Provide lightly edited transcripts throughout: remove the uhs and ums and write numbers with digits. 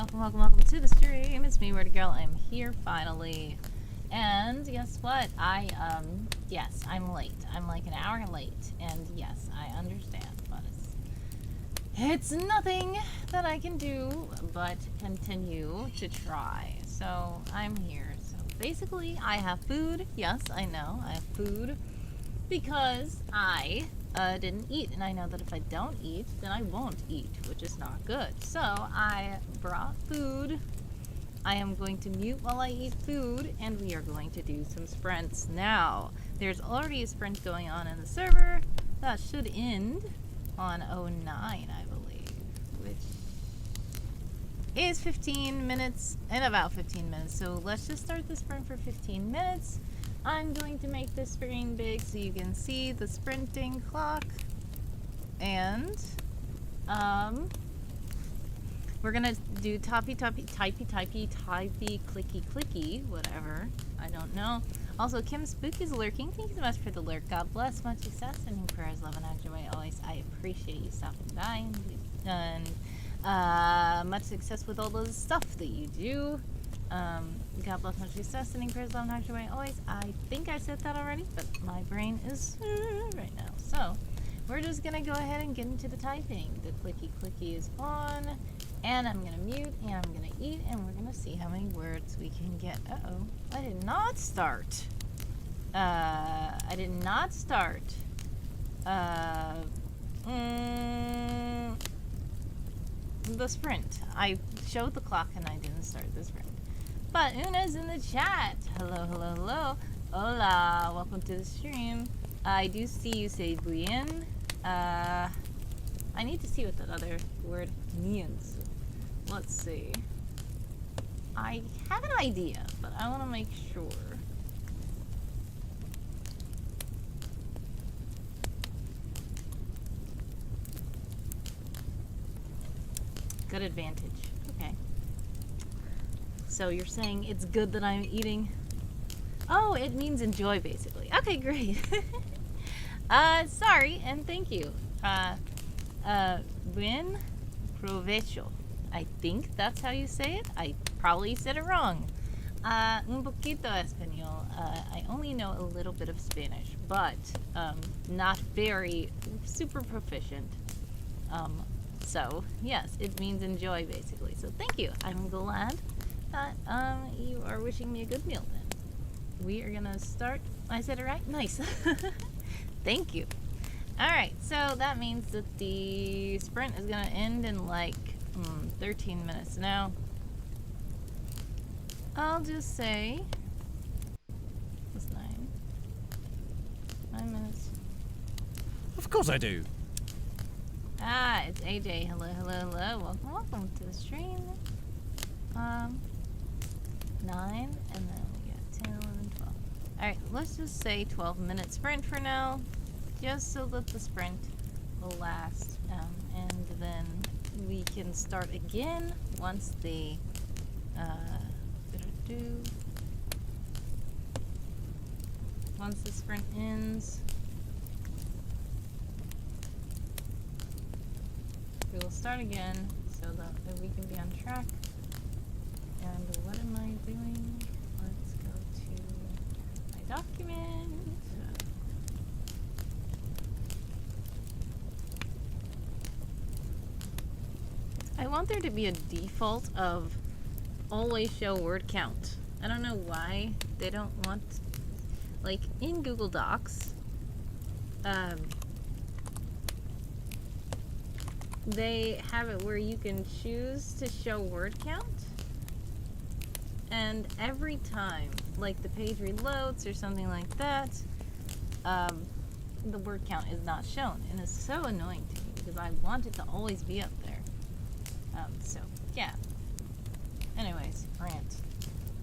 welcome to the stream. It's me, Wordy Girl. I'm here finally. And guess what? Yes, I'm late. I'm like an hour late. And yes, I understand, but it's nothing that I can do but continue to try. So I'm here. So basically, I have food. Yes, I know. I have food because I didn't eat, and I know that if I don't eat, then I won't eat, which is not good. So I brought food. I am going to mute while I eat food, and we are going to do some sprints now. There's already a sprint going on in the server that should end on 09, I believe, which is 15 minutes, in about 15 minutes. So let's just start the sprint for 15 minutes. I'm going to make this screen big so you can see the sprinting clock. And we're gonna do typey, clicky, whatever. I don't know. Also, Kim Spook is lurking. Thank you so much for the lurk. God bless. Much success. Sending prayers, love, and joy always. I appreciate you stopping by and much success with all the stuff that you do. God bless, much success, sending prayers, love, and joy always. I think I said that already, but my brain is right now. So, we're just gonna go ahead and get into the typing. The clicky is on, and I'm gonna mute, and I'm gonna eat, and we're gonna see how many words we can get. Uh-oh, I did not start. The sprint. I showed the clock, and I didn't start the sprint. But Una's in the chat. Hello. Hola. Welcome to the stream. I do see you say bien. I need to see what that other word means. Let's see. I have an idea, but I want to make sure. Good advantage. Okay. So you're saying it's good that I'm eating? Oh, it means enjoy, basically. Okay, great. Sorry, and thank you. Buen provecho. I think that's how you say it. I probably said it wrong. Un poquito español. I only know a little bit of Spanish, but not very super proficient. So, yes, it means enjoy, basically. So, thank you. I'm glad that you are wishing me a good meal, then. We are going to start. I said it right? Nice. Thank you. Alright, so that means that the sprint is going to end in like 13 minutes. Now, I'll just say, what's 9 minutes. Of course I do. Ah, it's AJ. Hello. Welcome to the stream. 9, and then we got 10, 11, 12. Alright, let's just say 12-minute sprint for now, just so that the sprint will last, and then we can start again once the, once the sprint ends. We will start again so that we can be on track. And what am I doing? Let's go to my document. I want there to be a default of always show word count. I don't know why they don't want, like in Google Docs, they have it where you can choose to show word count, and every time like the page reloads or something like that, the word count is not shown, and it's so annoying to me because I want it to always be up there. So yeah, anyways, rant.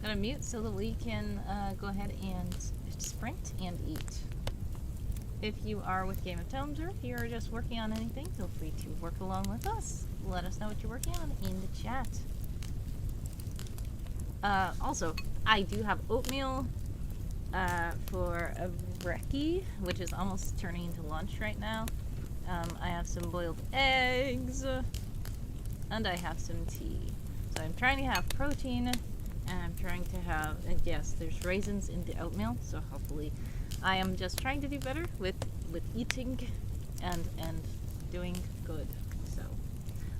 Gotta mute so that we can go ahead and sprint and eat. If you are with Game of Tomes, or if you're just working on anything, feel free to work along with us. Let us know what you're working on in the chat. Also, I do have oatmeal for a brekkie, which is almost turning into lunch right now. I have some boiled eggs, and I have some tea. So I'm trying to have protein, and I'm trying to have, and yes, there's raisins in the oatmeal, so hopefully I am just trying to do better with eating and doing good. So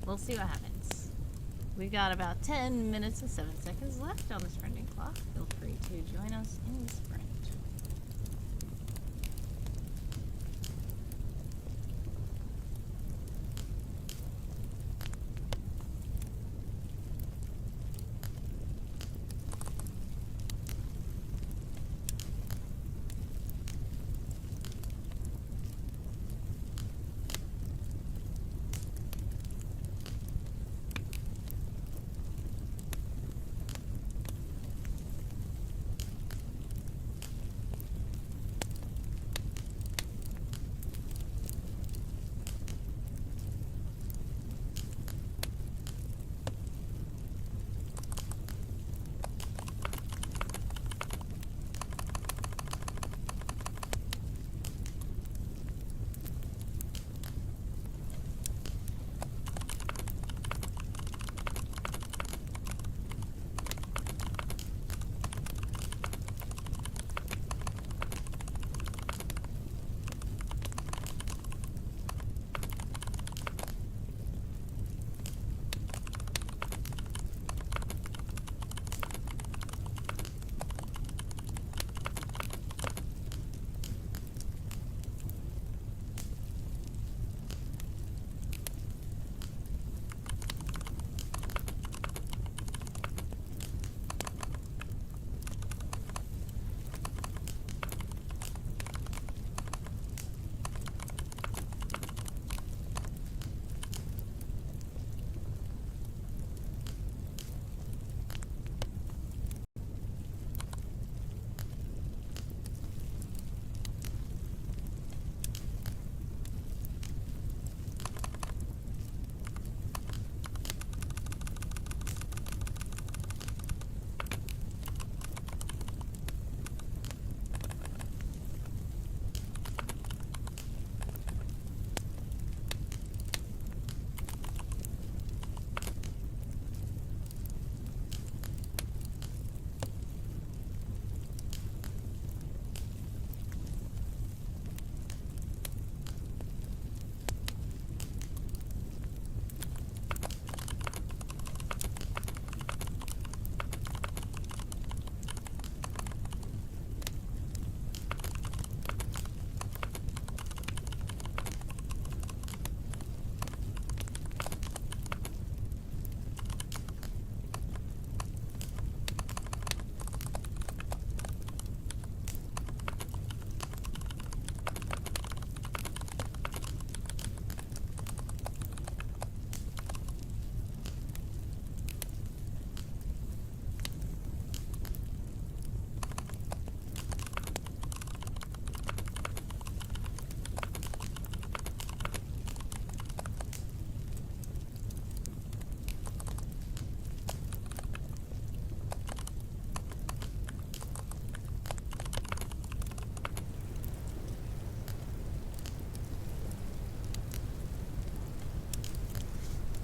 we'll see what happens. We've got about 10 minutes and 7 seconds left on the sprinting clock. Feel free to join us in the sprint.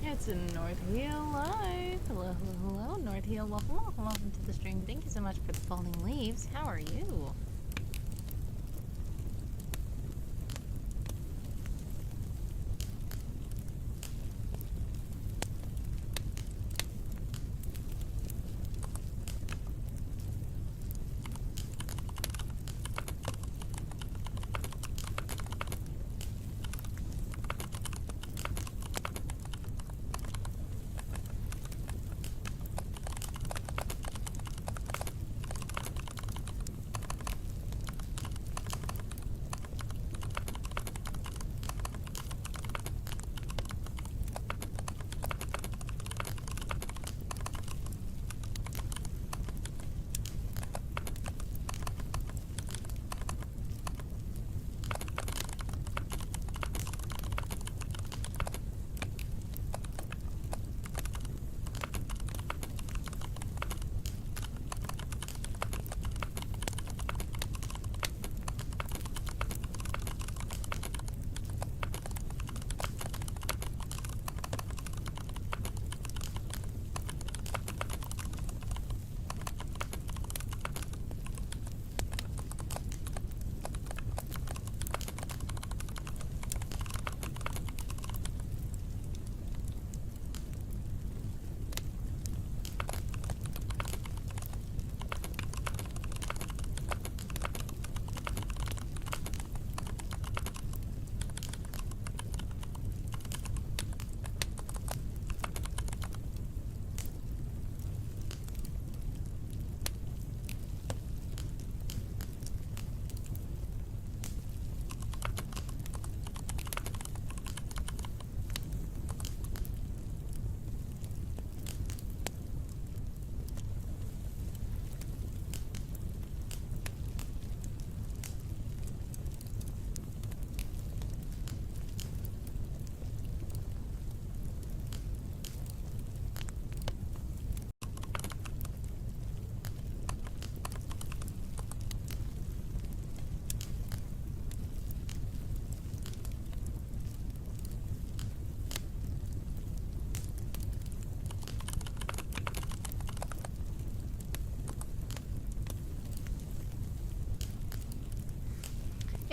It's in North Heel Live. Hello, hello, hello. North Heel, welcome, welcome, welcome to the stream. Thank you so much for the falling leaves. How are you?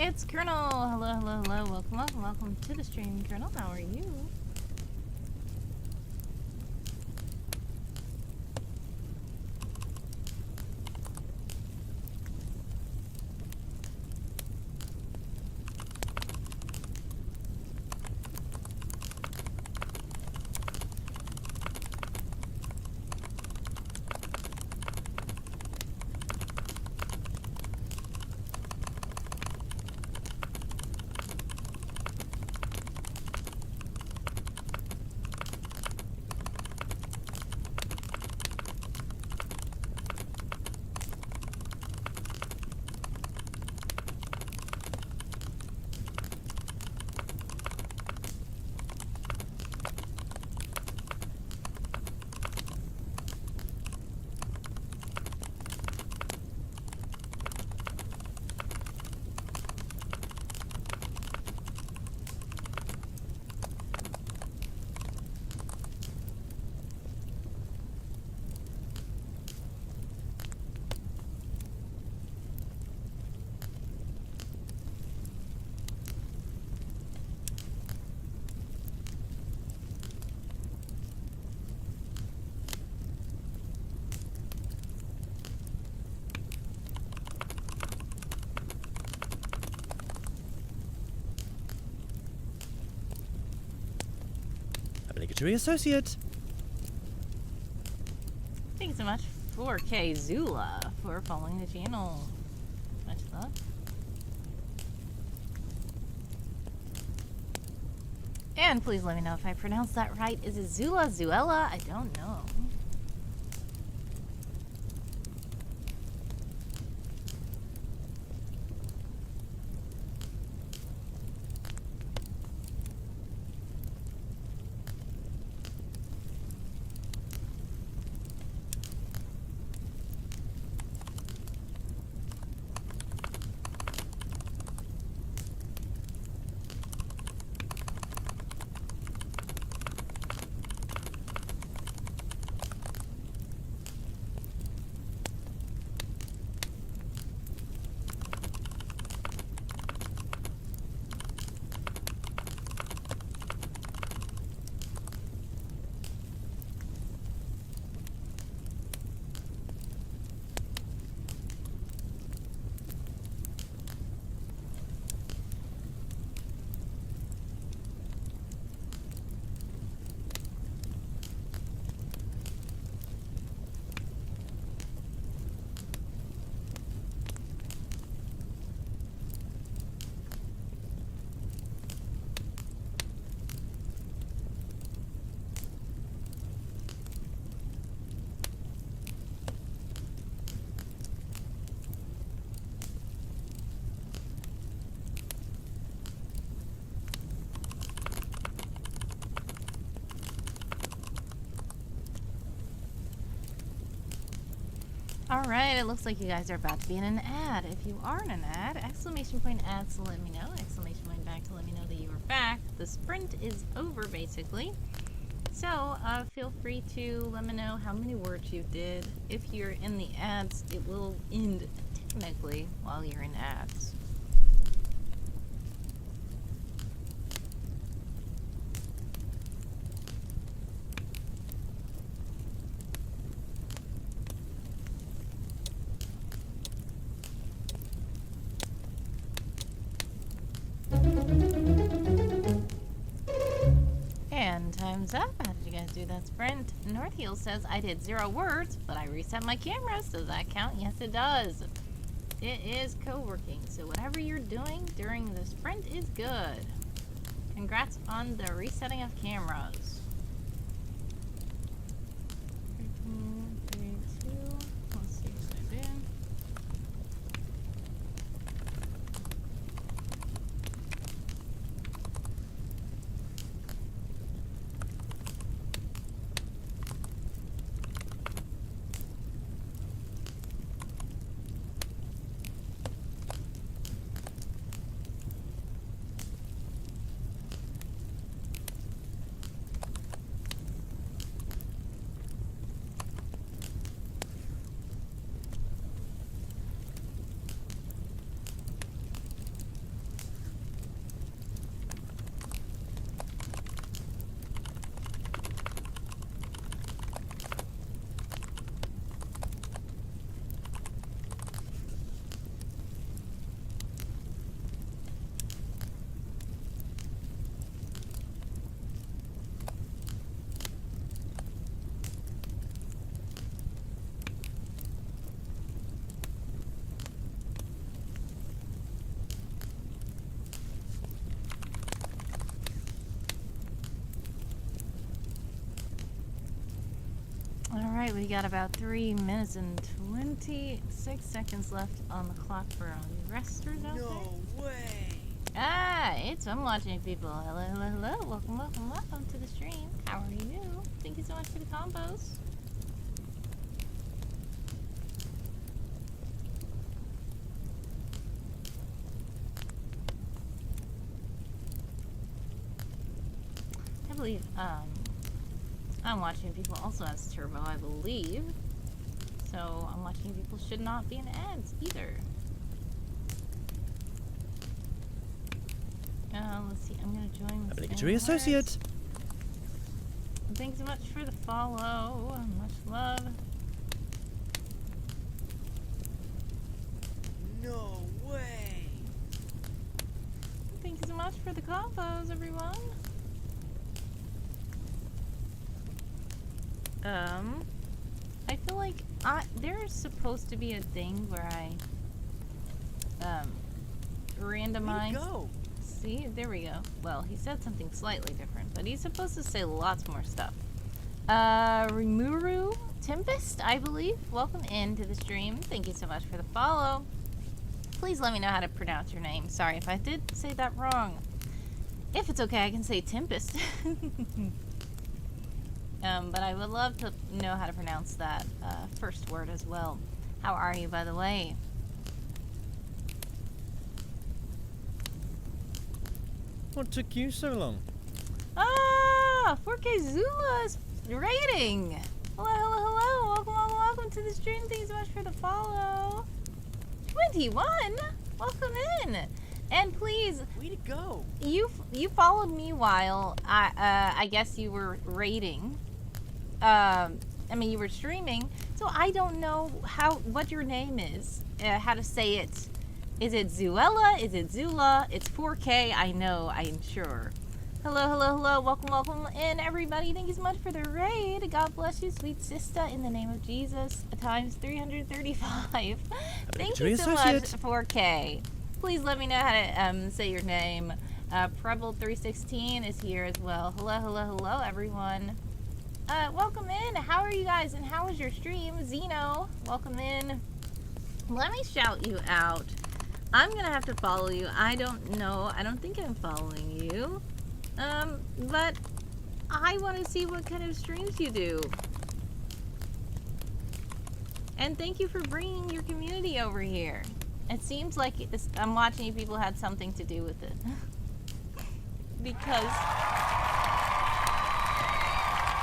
It's Colonel. Hello, hello, hello. Welcome, welcome, welcome to the stream, Colonel. How are you? Obligatory associate. Thanks so much, 4K Zula, for following the channel. Much love. And please let me know if I pronounced that right. Is it Zula, Zuela? I don't know. Alright, it looks like you guys are about to be in an ad. If you are in an ad, exclamation point ads to let me know, exclamation point back to let me know that you are back. The sprint is over, basically. So, feel free to let me know how many words you did. If you're in the ads, it will end technically while you're in ads. And time's up. How did you guys do that sprint? North Heel says I did 0 words, but I reset my camera. Does that count? Yes, it does. It is co-working, so whatever you're doing during the sprint is good. Congrats on the resetting of cameras. 13, 32. Let's see what I did. got about 3 minutes and 26 seconds left on the clock for all the resters out there. No way. Ah, it's I'm watching people. Hello, hello, hello. Welcome, welcome, welcome to the stream. How are you? Thank you so much for the combos. I believe I'm watching people also has turbo, I believe. So I'm watching people should not be in ads either. Let's see, I'm gonna join Have this. an injury associate. Thanks so much for the follow. Much love. No way. Thank you so much for the combos, everyone. I feel like there's supposed to be a thing where I randomize. Go. See, there we go. Well, he said something slightly different, but he's supposed to say lots more stuff. Rimuru Tempest, I believe. Welcome into the stream. Thank you so much for the follow. Please let me know how to pronounce your name. Sorry if I did say that wrong. If it's okay, I can say Tempest. But I would love to know how to pronounce that first word as well. How are you, by the way? What took you so long? Ah, 4K Zula's rating. Hello, hello, hello. Welcome, welcome, welcome to the stream. Thank you so much for the follow. 21. Welcome in. And please, Way to go. you followed me while I guess you were rating. I mean, you were streaming, so I don't know what your name is, how to say it. Is it Zuella? Is it Zula? It's 4K. I know. I am sure. Hello, hello, hello. Welcome, welcome in, everybody. Thank you so much for the raid. God bless you, sweet sister, in the name of Jesus. Times 335. Thank you so much, 4K. Please let me know how to say your name. Preble316 is here as well. Hello, hello, hello, everyone. Welcome in. How are you guys? And how was your stream? Zeno, welcome in. Let me shout you out. I'm gonna have to follow you. I don't know. I don't think I'm following you. But I want to see what kind of streams you do. And thank you for bringing your community over here. It seems like I'm watching you people had something to do with it. Because...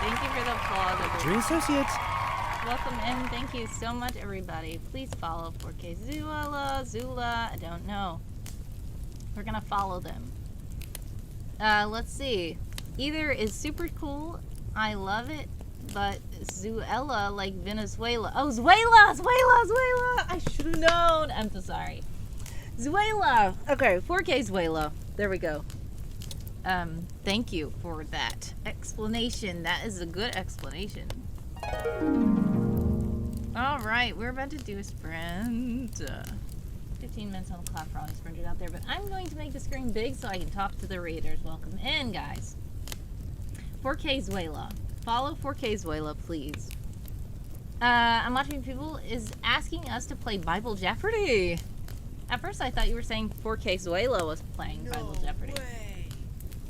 Thank you for the applause, Injury associate. Welcome in. Thank you so much, everybody. Please follow 4K Zula. I don't know. We're gonna follow them. Let's see. Either is super cool. I love it. But Zuela, like Venezuela. Oh, Zuela! I should have known. I'm so sorry. Zuela. Okay, 4K Zuela. There we go. Thank you for that explanation. That is a good explanation. All right, we're about to do a sprint. 15 minutes on the clock for all you sprinters out there, but I'm going to make the screen big so I can talk to the raiders. Welcome in, guys. 4K Zuela. Follow 4K Zuela, please. I'm watching people is asking us to play Bible Jeopardy. At first, I thought you were saying 4K Zuela was playing Bible Jeopardy. Way.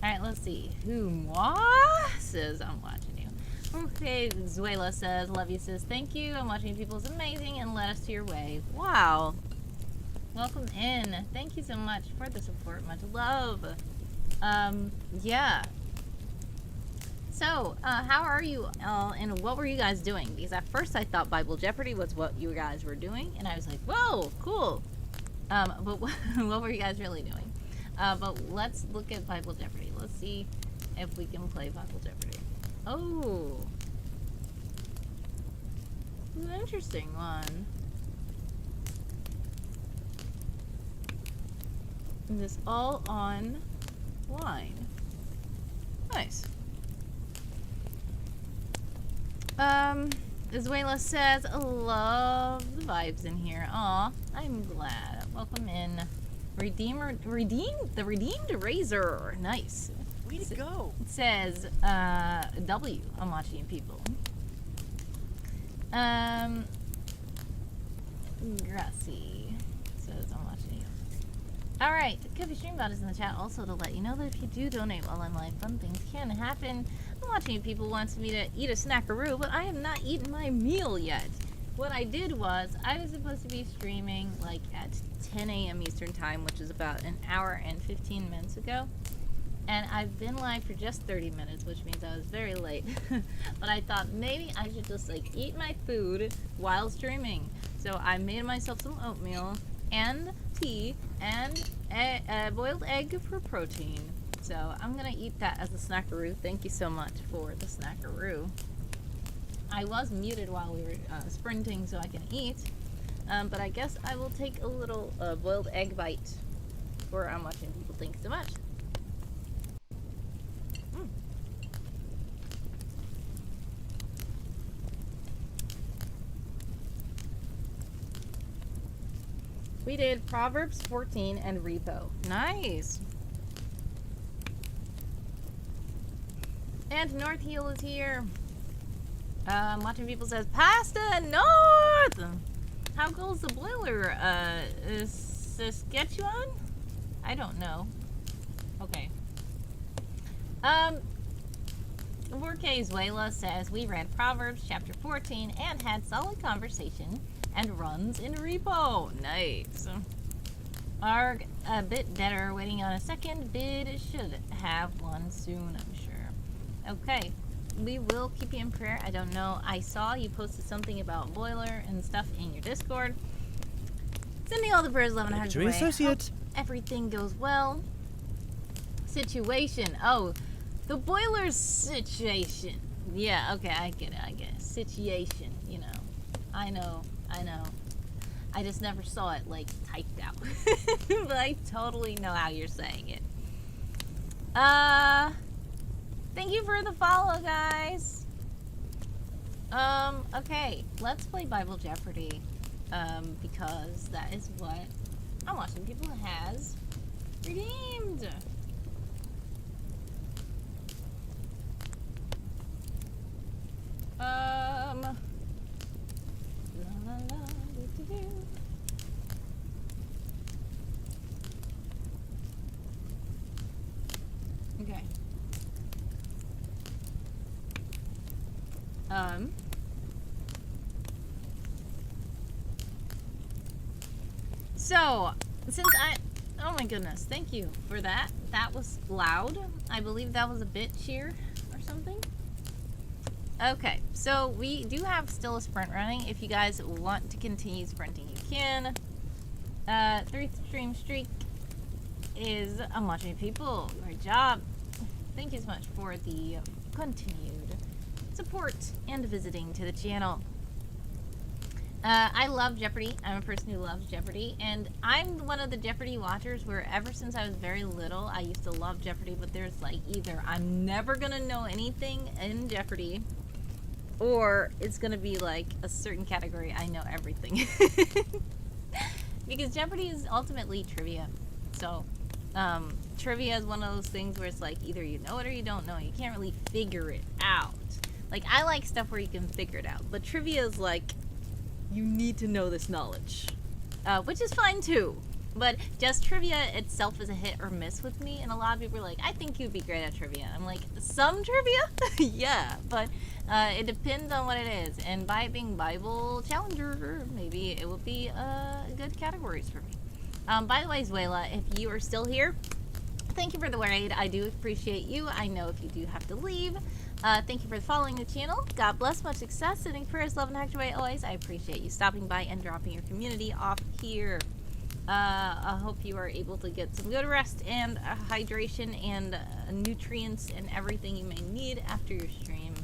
All right, let's see. Who says I'm watching you. 4K Zuela says, love you, sis. Thank you. I'm watching people is amazing and led us to your way. Wow. Welcome in. Thank you so much for the support. Much love. Yeah. So, how are you and what were you guys doing? Because at first I thought Bible Jeopardy was what you guys were doing, and I was like, whoa, cool. But what were you guys really doing? But let's look at Bible Jeopardy. Let's see if we can play Bible Jeopardy. Oh. This is an interesting one. And this all online. Nice. Zuela says, I love the vibes in here. Aw, I'm glad. Welcome in. The Redeemed Razor. Nice. Way to go. It says, W. I'm watching people. Grassy says I'm watching you. Alright, Coffee Streambot is in the chat also to let you know that if you do donate while I'm live, fun things can happen. I'm watching you. People wants me to eat a snackaroo, but I have not eaten my meal yet. What I did was, I was supposed to be streaming like at 10 a.m. Eastern time, which is about an hour and 15 minutes ago. And I've been live for just 30 minutes, which means I was very late. But I thought maybe I should just like eat my food while streaming. So I made myself some oatmeal and tea and a boiled egg for protein. So I'm gonna eat that as a snackaroo. Thank you so much for the snackaroo. I was muted while we were sprinting so I can eat. But I guess I will take a little boiled egg bite for I'm watching people. Thanks so much. We did Proverbs 14 and Repo. Nice. And North Heel is here. Watching people says pasta North. How cool is the boiler? Is Saskatchewan? I don't know. Okay. 4K Zuela says we read Proverbs chapter 14 and had solid conversation and runs in repo. Nice. Arg, a bit better. Waiting on a second bid. Should have one soon, I'm sure. Okay. We will keep you in prayer. I don't know. I saw you posted something about boiler and stuff in your Discord. Sending all the prayers, love, and hearts Victory away. Associate. Hope everything goes well. Situation. Oh, the boiler situation. Yeah, okay, I get it. Situation, you know. I know. I just never saw it, like, typed out. But I totally know how you're saying it. Thank you for the follow, guys. Okay, let's play Bible Jeopardy. Because that is what I'm watching people has redeemed. La, la, la, do, do, do. Okay. So, since oh my goodness, thank you for that. That was loud. I believe that was a bit cheer or something. Okay, so we do have still a sprint running. If you guys want to continue sprinting, you can. 3 stream streak is I'm watching people. Great job. Thank you so much for the continued support and visiting to the channel. I love Jeopardy. I'm a person who loves Jeopardy, and I'm one of the Jeopardy watchers where ever since I was very little, I used to love Jeopardy, but there's like either I'm never gonna know anything in Jeopardy, or it's gonna be like a certain category I know everything. Because Jeopardy is ultimately trivia. So, trivia is one of those things where it's like either you know it or you don't know. You can't really figure it out. Like, I like stuff where you can figure it out, but trivia is like, you need to know this knowledge, which is fine too. But just trivia itself is a hit or miss with me, and a lot of people are like, I think you'd be great at trivia. I'm like, some trivia? Yeah, but it depends on what it is, and by it being Bible Challenger, maybe it will be good categories for me. By the way, Zuela, if you are still here, thank you for the raid. I do appreciate you. I know if you do have to leave. Thank you for following the channel. God bless, much success, sending prayers, love, and hack away always. I appreciate you stopping by and dropping your community off here. I hope you are able to get some good rest and hydration and nutrients and everything you may need after your stream.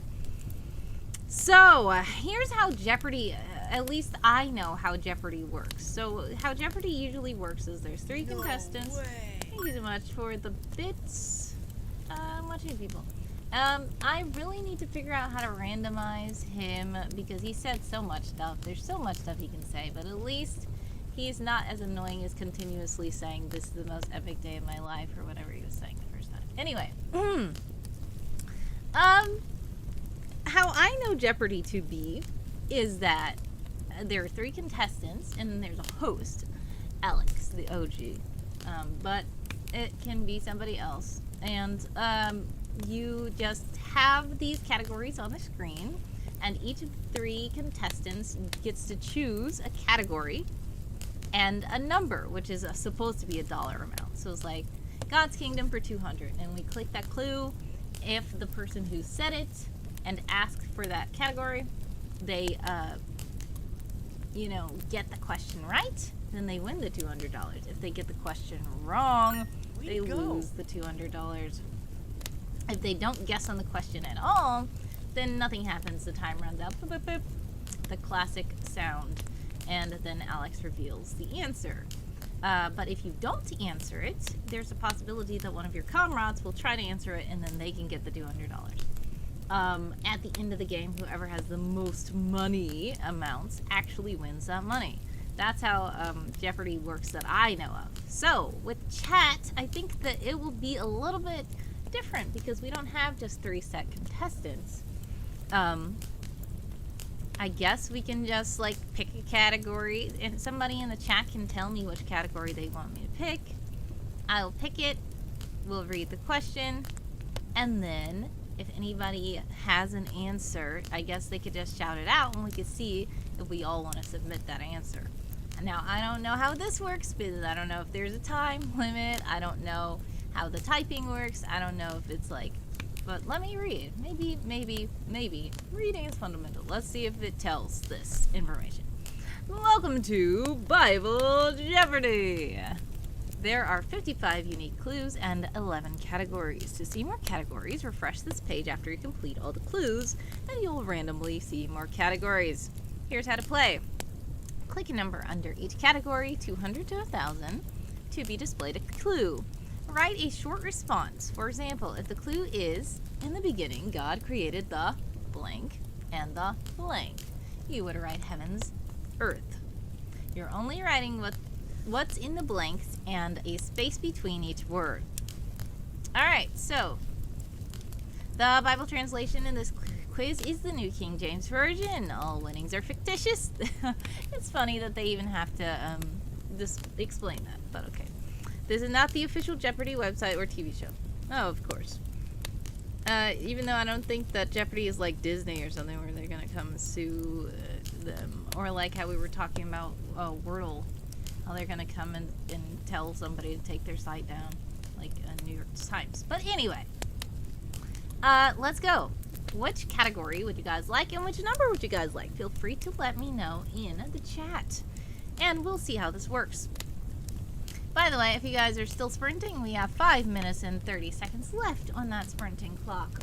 So, here's how Jeopardy, at least I know how Jeopardy works. So, how Jeopardy usually works is there's 3 contestants. Thank you so much for the bits. Watching people. I really need to figure out how to randomize him because he said so much stuff. There's so much stuff he can say, but at least he's not as annoying as continuously saying this is the most epic day of my life or whatever he was saying the first time. Anyway, how I know Jeopardy to be is that there are 3 contestants, and then there's a host, Alex, the OG. But it can be somebody else. And you just have these categories on the screen, and each of 3 contestants gets to choose a category and a number, which is supposed to be a dollar amount. So it's like God's Kingdom for 200, and we click that clue. If the person who said it and asked for that category, they get the question right, then they win the $200. If they get the question wrong, they lose the $200. If they don't guess on the question at all, then nothing happens. The time runs out. Boop, boop, boop. The classic sound. And then Alex reveals the answer. But if you don't answer it, there's a possibility that one of your comrades will try to answer it, and then they can get the $200. At the end of the game, whoever has the most money amounts actually wins that money. That's how Jeopardy works that I know of. So, with chat, I think that it will be a little bit different because we don't have just 3 set contestants. I guess we can just like pick a category, and somebody in the chat can tell me which category they want me to pick. I'll pick it, we'll read the question, and then if anybody has an answer, I guess they could just shout it out and we could see if we all want to submit that answer. Now, I don't know how this works because I don't know if there's a time limit. I don't know how the typing works. I don't know if it's like, but let me read. Maybe. Reading is fundamental. Let's see if it tells this information. Welcome to Bible Jeopardy! There are 55 unique clues and 11 categories. To see more categories, refresh this page after you complete all the clues, and you'll randomly see more categories. Here's how to play. Click a number under each category, 200 to 1,000, to be displayed a clue. Write a short response. For example, if the clue is, in the beginning, God created the blank and the blank, you would write heavens, earth. You're only writing what's in the blanks and a space between each word. Alright, so the Bible translation in this quiz is the New King James Version. All winnings are fictitious. It's funny that they even have to just explain that, but okay. This is not the official Jeopardy website or TV show. Oh, of course. Even though I don't think that Jeopardy is like Disney or something where they're gonna come and sue them. Or like how we were talking about Wordle. How they're gonna come and tell somebody to take their site down. Like New York Times. But anyway. Let's go. Which category would you guys like and which number would you guys like? Feel free to let me know in the chat. And we'll see how this works. By the way, if you guys are still sprinting, we have 5 minutes and 30 seconds left on that sprinting clock.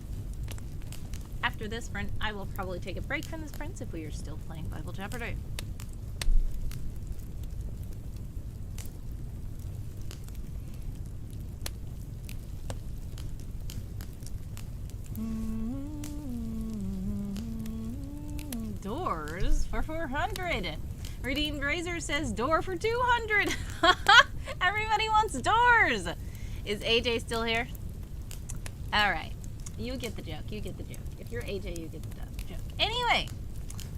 After this sprint, I will probably take a break from the sprints if we are still playing Bible Jeopardy. Doors for 400. Redeemed Razor says door for 200. Everybody wants doors. Is AJ still here? Alright. You get the joke. If you're AJ, you get the joke. Anyway,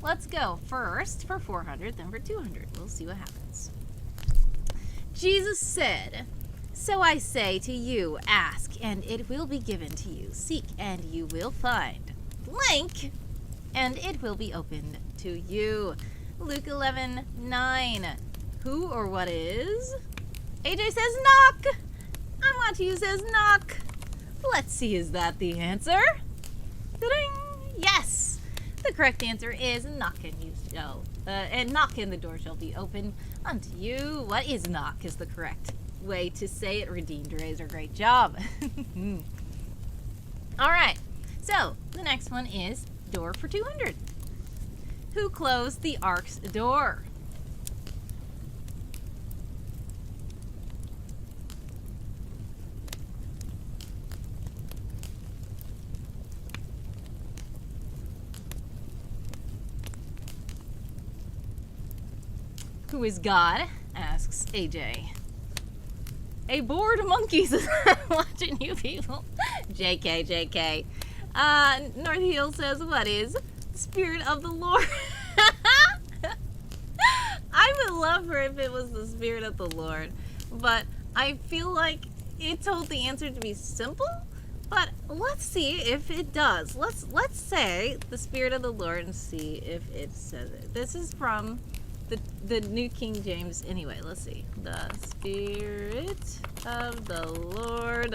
let's go. First for 400, then for 200. We'll see what happens. Jesus said, "So I say to you, ask, and it will be given to you. Seek, and you will find. Blank, and it will be opened to you." Luke 11:9. Who or what is? AJ says knock. I'm watching you says knock. Let's see, is that the answer? Ta-ding! Yes! The correct answer is knock and you shall, and knock and the door shall be opened unto you. What is knock is the correct way to say it. Redeemed Razor, great job. Alright, so the next one is door for 200. Who closed the ark's door? Who is God? Asks AJ. A bored monkey says, watching you people. JK. North Heel says, what is Spirit of the Lord? love her if it was the Spirit of the Lord, but I feel like it told the answer to be simple. But let's see if it does. Let's say the Spirit of the Lord and see if it says it. This is from the New King James. Anyway, let's see. The Spirit of the Lord.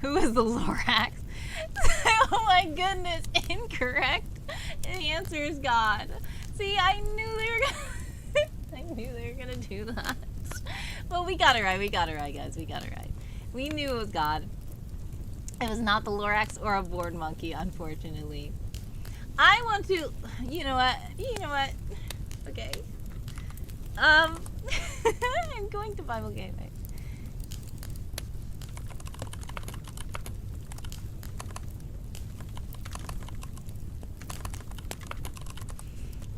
Who is the Lorax? Oh my goodness, incorrect. The answer is God. See, I knew they were gonna do that. Well, we got it right. We got it right, guys. We got it right. We knew it was God. It was not the Lorax or a board monkey, unfortunately. I want to... You know what? Okay. I'm going to Bible Gateway.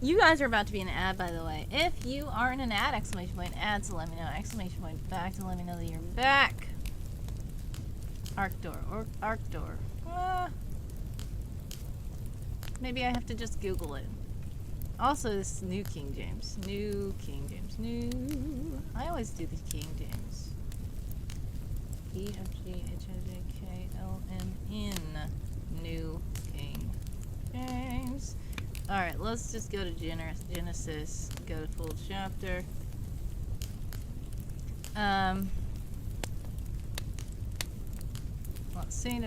You guys are about to be in an ad, by the way. If you are in an ad, exclamation point, ad, so let me know. Exclamation point, back to let me know that you're back. Arc door. Maybe I have to just Google it. Also, this is New King James. I always do the King James. EFGHIJKLMN. New King James. Alright, let's just go to Genesis. Go to full chapter. Let's see.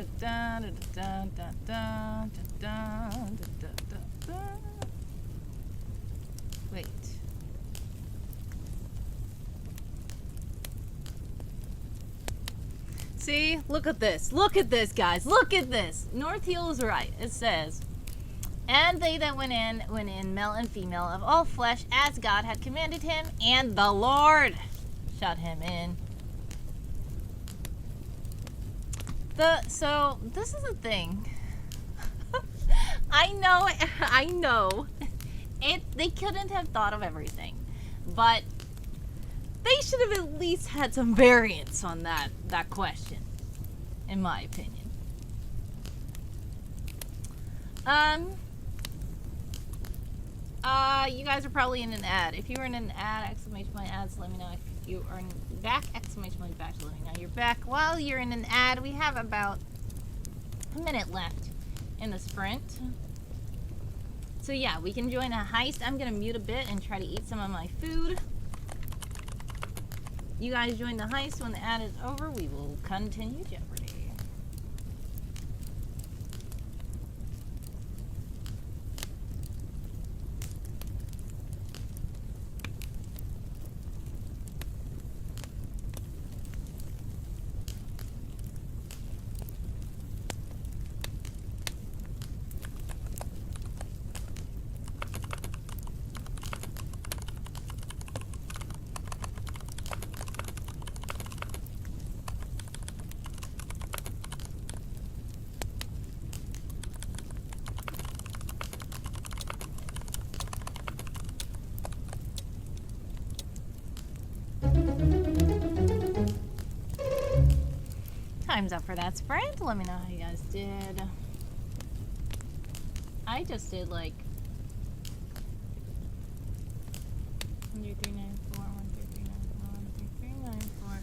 Wait. See? Look at this. Look at this, guys. Look at this. North Heel is right. It says, and they that went in, male and female, of all flesh, as God had commanded him, and the Lord shut him in. So, this is the thing. I know. They couldn't have thought of everything. But they should have at least had some variance on that question, in my opinion. You guys are probably in an ad. If you were in an ad, exclamation point ads, let me know. If you are back, exclamation point back, let me know you're back. While you're in an ad, we have about a minute left in the sprint. So yeah, we can join a heist. I'm gonna mute a bit and try to eat some of my food. You guys join the heist. When the ad is over, we will continue Jeopardy. Time's up for that sprint. Let me know how you guys did. I just did like 1, 2, 3, 9, 4, 1, 2, 3, 9, 4, 1, 2, 3, 9, 4.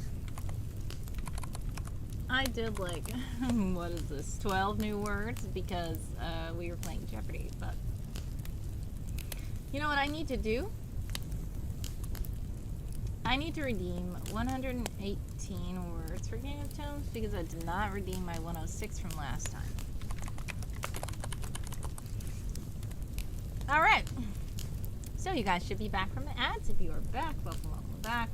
I did like what is this? 12 new words because we were playing Jeopardy. But you know what I need to do? I need to redeem 118 words for Game of Tones because I did not redeem my 106 from last time. Alright. So you guys should be back from the ads. If you are back, welcome back.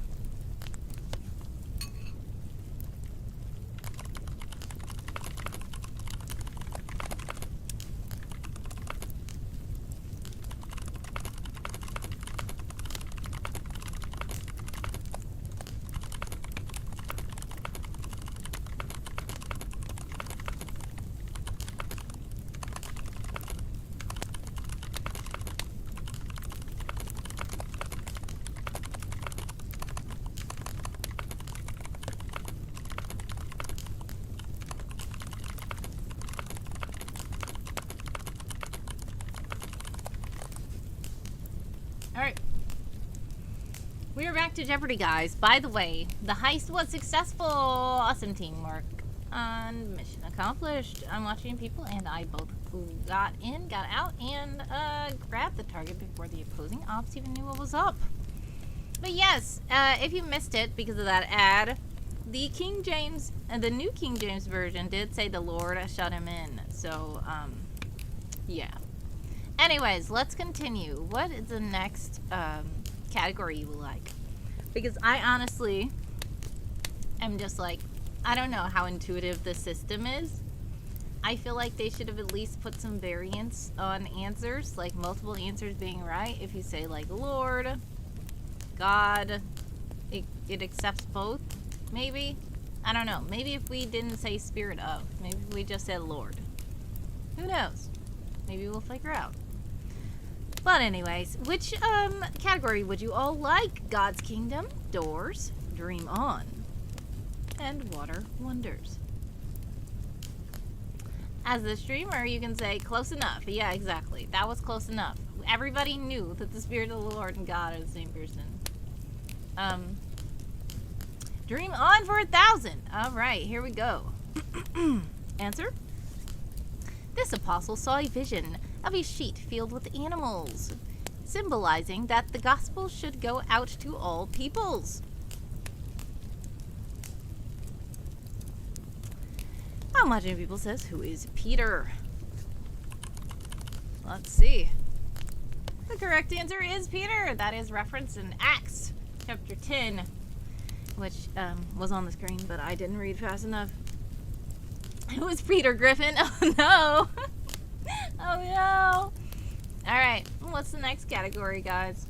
to Jeopardy, guys. By the way, the heist was successful. Awesome teamwork. And mission accomplished. I'm watching people and I both got in, got out, and grabbed the target before the opposing ops even knew what was up. But yes, if you missed it because of that ad, the King James, the new King James version did say the Lord shut him in. So, yeah. Anyways, let's continue. What is the next category you like? Because I honestly am just like, I don't know how intuitive the system is. I feel like they should have at least put some variance on answers, like multiple answers being right. If you say like Lord, God, it accepts both, maybe. I don't know. Maybe if we didn't say spirit of, maybe if we just said Lord. Who knows? Maybe we'll figure out. But anyways, which category would you all like? God's Kingdom, Doors, Dream On, and Water Wonders. As the streamer, you can say close enough. Yeah, exactly. That was close enough. Everybody knew that the Spirit of the Lord and God are the same person. Dream on for 1,000. All right, here we go. Answer. This apostle saw a vision of a sheet filled with animals, symbolizing that the gospel should go out to all peoples. How much of people says, who is Peter? Let's see. The correct answer is Peter. That is referenced in Acts chapter 10, which was on the screen, but I didn't read fast enough. Who is Peter Griffin? Oh no! Oh no! Alright, what's the next category, guys?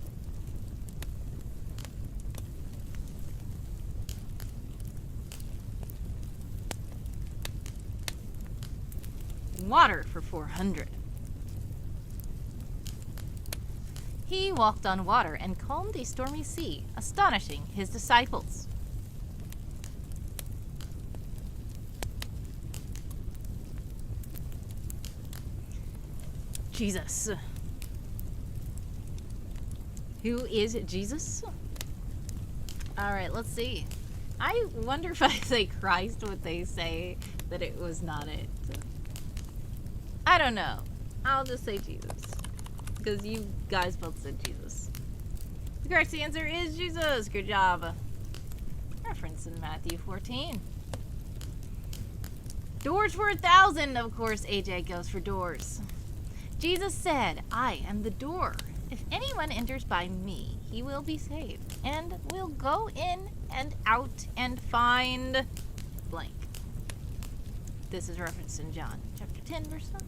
Water for 400. He walked on water and calmed a stormy sea, astonishing his disciples. Jesus. Who is Jesus? Alright, let's see. I wonder if I say Christ, would they say that it was not it? I don't know. I'll just say Jesus. Because you guys both said Jesus. The correct answer is Jesus. Good job. Reference in Matthew 14. Doors for 1,000. Of course, AJ goes for doors. Jesus said, I am the door. If anyone enters by me, he will be saved, and will go in and out and find blank. This is referenced in John chapter 10, verse 9.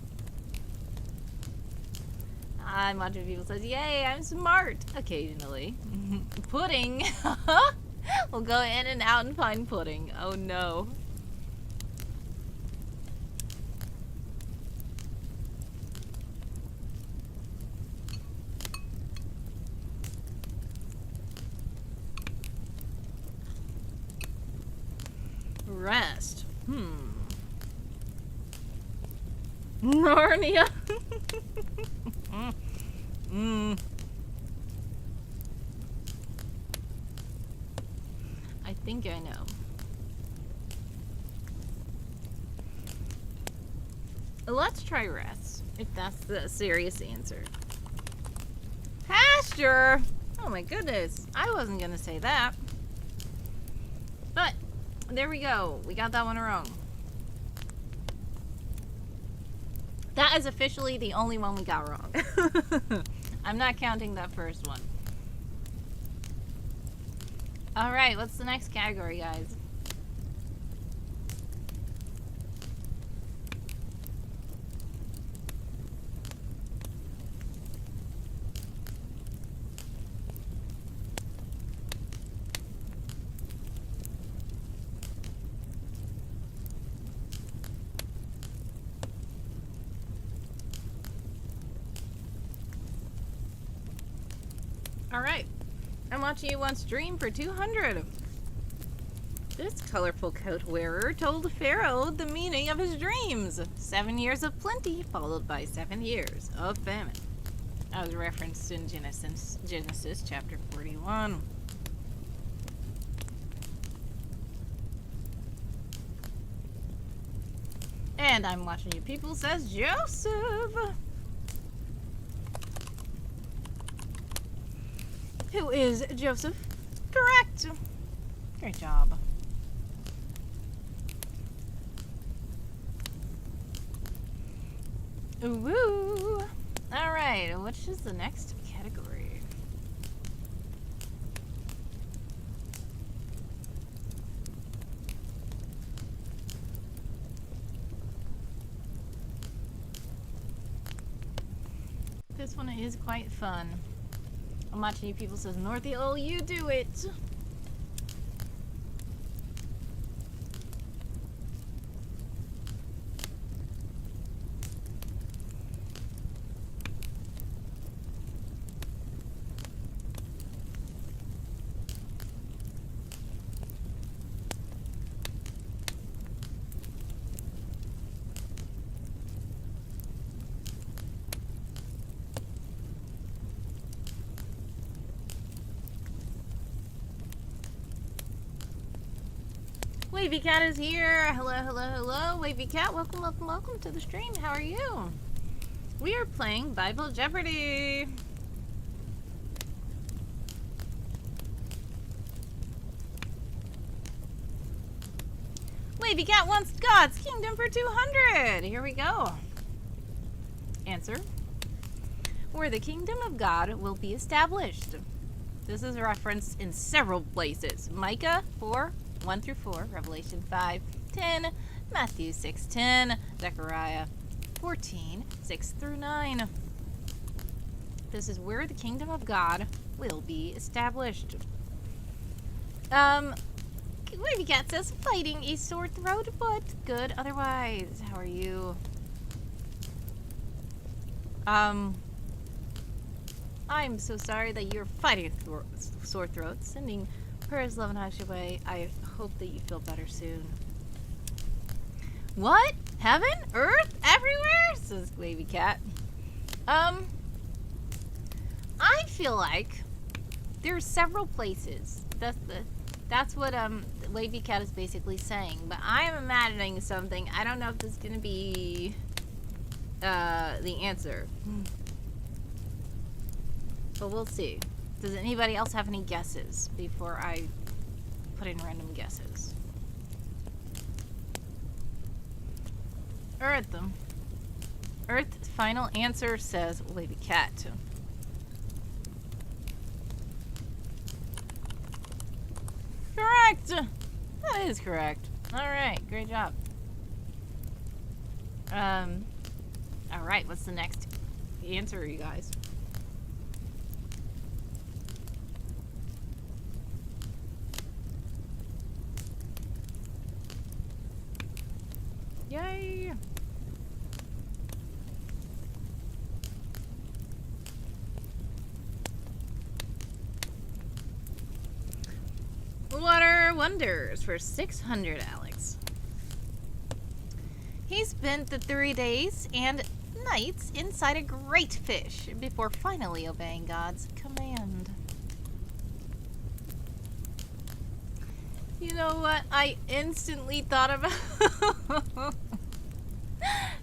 I'm watching people says, yay, I'm smart. Occasionally. Pudding. We'll go in and out and find pudding. Oh no. Rest. Narnia. I think I know. Let's try rest, if that's the serious answer. Pasture! Oh my goodness. I wasn't gonna say that. But, there we go. We got that one wrong. That is officially the only one we got wrong. I'm not counting that first one. Alright, what's the next category, guys? Alright, I'm watching you once dream for 200. This colorful coat wearer told Pharaoh the meaning of his dreams. 7 years of plenty, followed by 7 years of famine. That was referenced in Genesis chapter 41. And I'm watching you people says Joseph. Who is Joseph? Correct. Great job. Woo! Alright, which is the next category? This one is quite fun. I'm watching you people says, Northy, oh, you do it! Wavy Cat is here. Hello, hello, hello. Wavy Cat, welcome, welcome, welcome to the stream. How are you? We are playing Bible Jeopardy. Wavy Cat wants God's kingdom for 200. Here we go. Answer. Where the kingdom of God will be established. This is referenced in several places. Micah 4, 1 through 4, Revelation 5, 10, Matthew 6, 10, Zechariah 14, 6 through 9. This is where the kingdom of God will be established. Wavy Cat says, fighting a sore throat, but good otherwise. How are you? I'm so sorry that you're fighting a sore throat. Sending prayers, love, and hugs your way. I hope that you feel better soon. What? Heaven? Earth? Everywhere? Says Wavy Cat. I feel like there's several places. That's what Wavy Cat is basically saying. But I am imagining something. I don't know if this is gonna be the answer. But we'll see. Does anybody else have any guesses before I put in random guesses? Earth. Earth's final answer says Wavy Cat. Correct! That is correct. Alright, great job. Alright, what's the next answer, you guys? Yay! Water Wonders for 600, Alex. He spent the 3 days and nights inside a great fish before finally obeying God's command. You know what? I instantly thought about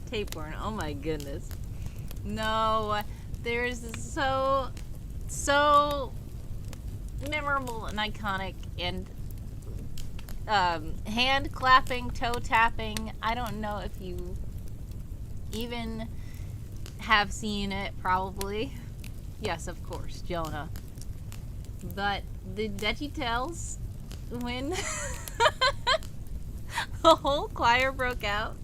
tapeworm. Oh my goodness. No, there's so memorable and iconic and hand clapping, toe tapping. I don't know if you even have seen it, probably. Yes, of course, Jonah. But the Veggie Tales, when the whole choir broke out,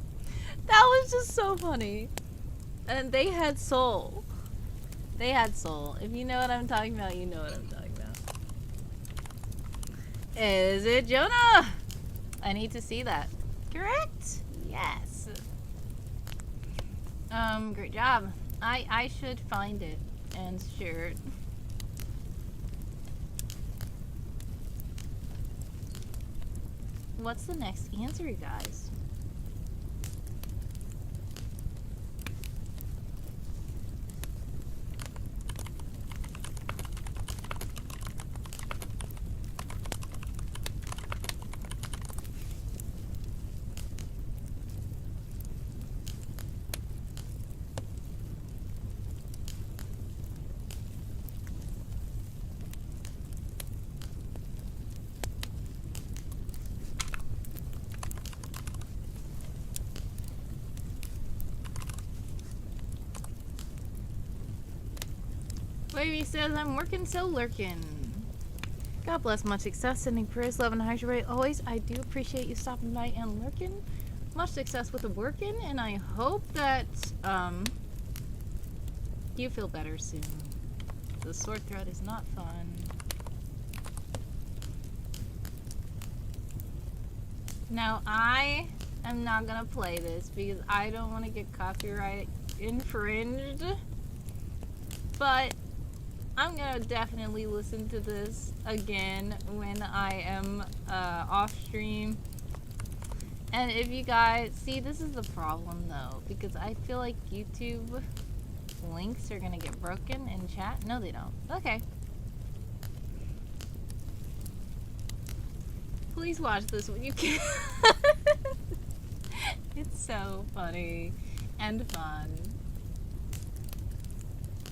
that was just so funny. And they had soul. They had soul. If you know what I'm talking about, you know what I'm talking about. Is it Jonah? I need to see that. Correct? Yes. Great job. I should find it and share it. What's the next answer, you guys? Wavy says, I'm working so lurking. God bless, much success, sending prayers, love, and hydrate always. I do appreciate you stopping by and lurking. Much success with the working, and I hope that you feel better soon. The sore throat is not fun. Now, I am not gonna play this because I don't want to get copyright infringed, but I'm gonna definitely listen to this again when I am off stream. And if you guys see, this is the problem though, because I feel like YouTube links are gonna get broken in chat. No, they don't. Okay. Please watch this when you can. It's so funny and fun.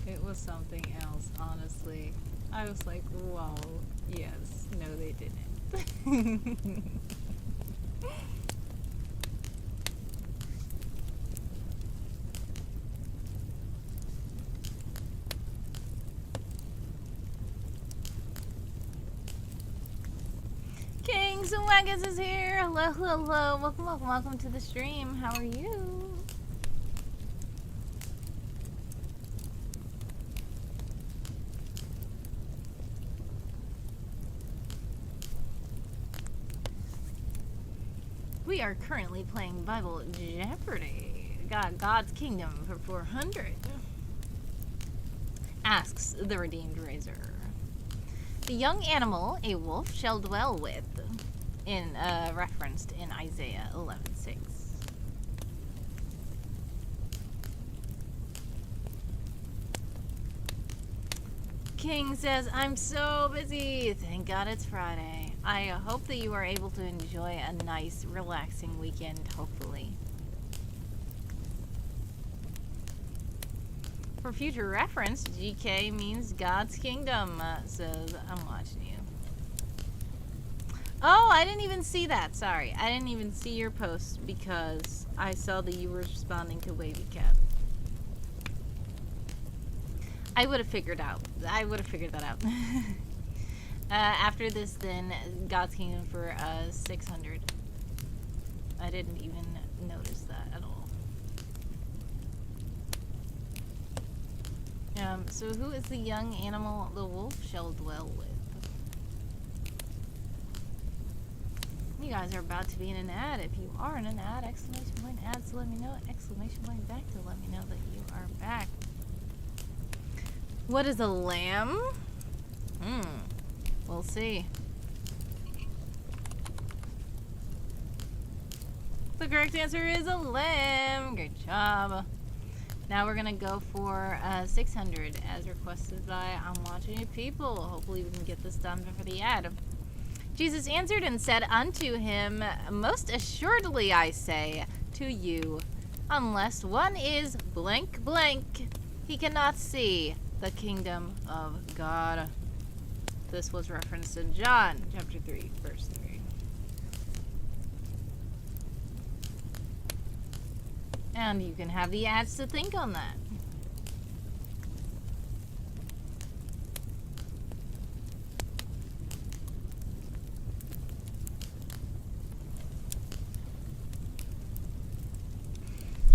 It was something else, honestly. I was like, whoa, yes. No, they didn't. Kings and Wagons is here. Hello, hello, hello. Welcome, welcome, welcome to the stream. How are you? We are currently playing Bible Jeopardy. Got God's Kingdom for 400. Asks the Redeemed Razor. The young animal a wolf shall dwell with, in referenced in Isaiah 11:6. King says, I'm so busy. Thank God it's Friday. I hope that you are able to enjoy a nice, relaxing weekend, hopefully. For future reference, GK means God's Kingdom, says, I'm watching you. Oh, I didn't even see that. Sorry. I didn't even see your post because I saw that you were responding to Wavy Cat. I would have figured out. I would have figured that out. After this, then, God's Kingdom for 600. I didn't even notice that at all. So who is the young animal the wolf shall dwell with? You guys are about to be in an ad. If you are in an ad, exclamation point ad, so let me know. Exclamation point back to let me know that you are back. What is a lamb? We'll see. The correct answer is a lamb. Great job. Now we're gonna go for 600 as requested by I'm Watching It People. Hopefully we can get this done before the ad. Jesus answered and said unto him, most assuredly I say to you, unless one is blank blank, he cannot see the kingdom of God. This was referenced in John chapter 3, verse 3. And you can have the ads to think on that.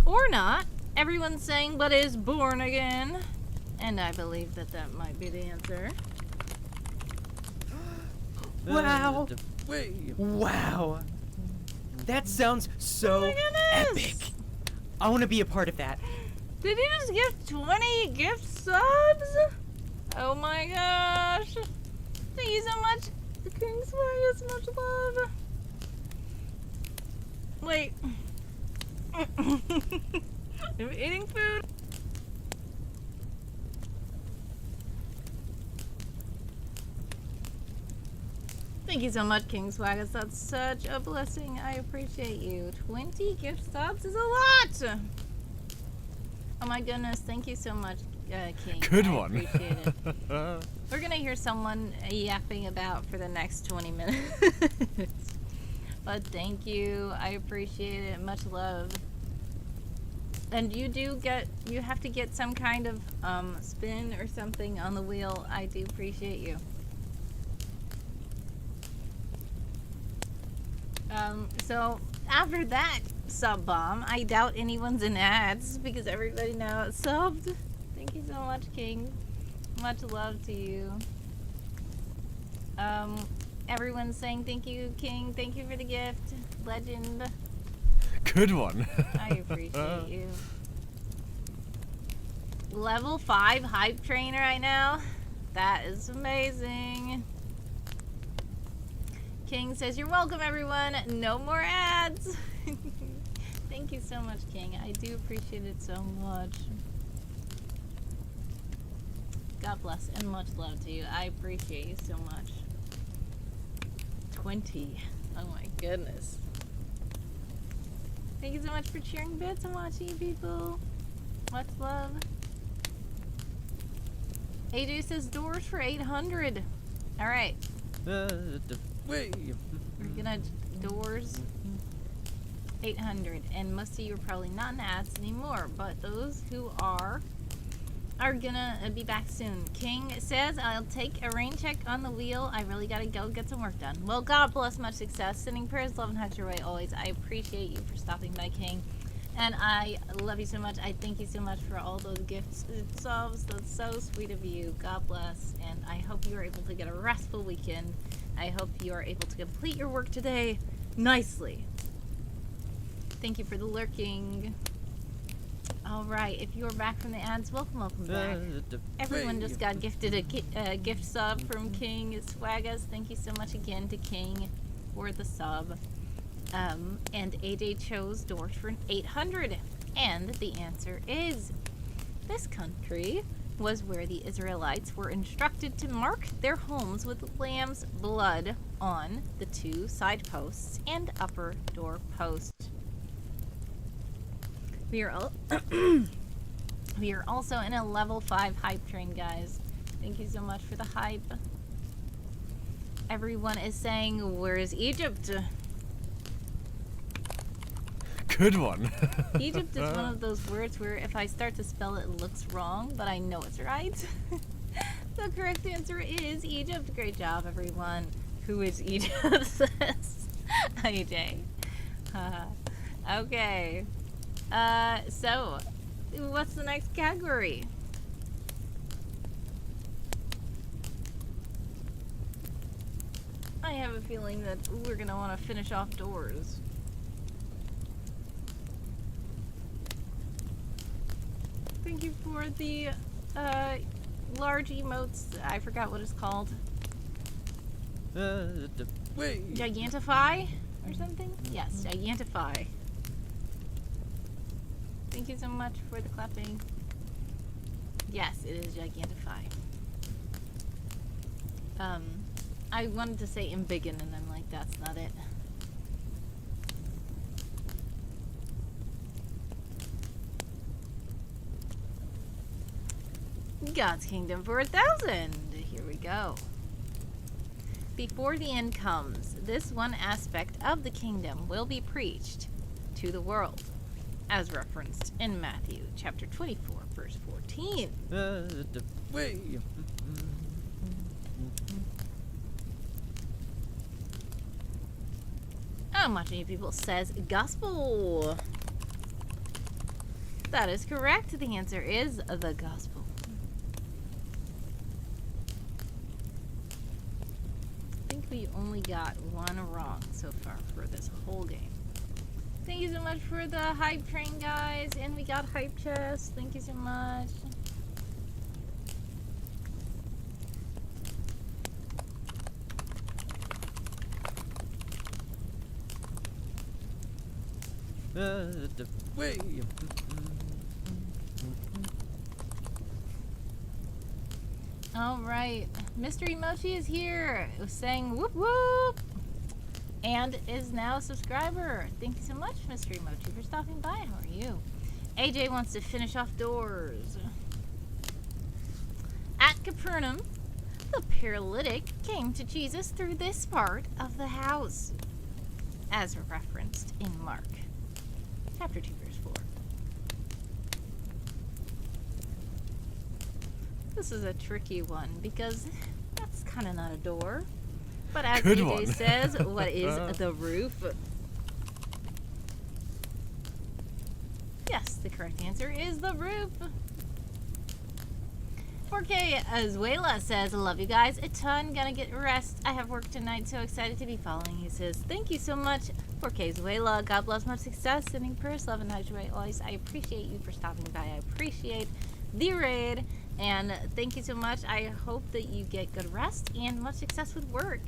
Or not. Everyone's saying, but is born again. And I believe that that might be the answer. Wow. Wow. That sounds so epic. I want to be a part of that. Did he just give 20 gift subs? Oh my gosh. Thank you so much. The King's Way is much love. Wait. I'm eating food. Thank you so much, King Swaggers. That's such a blessing. I appreciate you. 20 gift subs is a lot. Oh my goodness. Thank you so much, King. Good I one. appreciate it. We're going to hear someone yapping about for the next 20 minutes. But thank you. I appreciate it. Much love. And you have to get some kind of spin or something on the wheel. I do appreciate you. So after that sub bomb, I doubt anyone's in ads because everybody now is subbed. Thank you so much, King. Much love to you. Everyone's saying thank you, King. Thank you for the gift. Legend. Good one. I appreciate you. Level 5 hype train right now. That is amazing. King says, you're welcome, everyone. No more ads. Thank you so much, King. I do appreciate it so much. God bless and much love to you. I appreciate you so much. 20. Oh my goodness. Thank you so much for cheering bits and watching, people. Much love. AJ says doors for 800. All right. We're gonna doors 800, and most of you are probably not in ads anymore, but those who are gonna be back soon. King says, I'll take a rain check on the wheel. I really gotta go get some work done. Well, God bless, much success. Sending prayers, love, and hugs your way always. I appreciate you for stopping by, King. And I love you so much. I thank you so much for all those gifts and subs. That's so sweet of you. God bless. And I hope you are able to get a restful weekend. I hope you are able to complete your work today nicely. Thank you for the lurking. Alright, if you are back from the ads, welcome back. Everyone just got gifted a gift sub from King Swaggas. Thank you so much again to King for the sub. And AJ chose doors for 800. And the answer is, this country was where the Israelites were instructed to mark their homes with lamb's blood on the 2 side posts and upper door post. We are also in a level 5 hype train, guys. Thank you so much for the hype. Everyone is saying, where is Egypt? Good one. Egypt is one of those words where if I start to spell it, it looks wrong, but I know it's right. The correct answer is Egypt. Great job, everyone. Who is Egypt? Says AJ. Okay. So, what's the next category? I have a feeling that we're gonna want to finish off doors. Thank you for the large emotes. I forgot what it's called. Gigantify or something? Yes, Gigantify. Thank you so much for the clapping. Yes, it is Gigantify. I wanted to say embiggen and I'm like, that's not it. God's Kingdom for 1,000. Here we go. Before the end comes, this one aspect of the kingdom will be preached to the world, as referenced in Matthew chapter 24, verse 14. I'm watching you people says gospel. That is correct. The answer is the gospel. I think we only got one wrong so far for this whole game. Thank you so much for the hype train, guys. And we got hype chest. Thank you so much. All right, Mystery Mochi is here, saying whoop whoop, and is now a subscriber. Thank you so much, Mystery Mochi, for stopping by. How are you? AJ wants to finish off doors. At Capernaum, the paralytic came to Jesus through this part of the house, as referenced in Mark chapter 2, verse 4. This is a tricky one because that's kind of not a door. But as Good AJ one. says, what is the roof? Yes, the correct answer is the roof. 4K Azuela says, I love you guys a ton. Gonna get rest. I have work tonight, so excited to be following you, sis. Thank you so much. 4K Azuela, God bless, much success. Sending prayers, love, and night joy always. I appreciate you for stopping by. I appreciate the raid. And thank you so much. I hope that you get good rest and much success with work.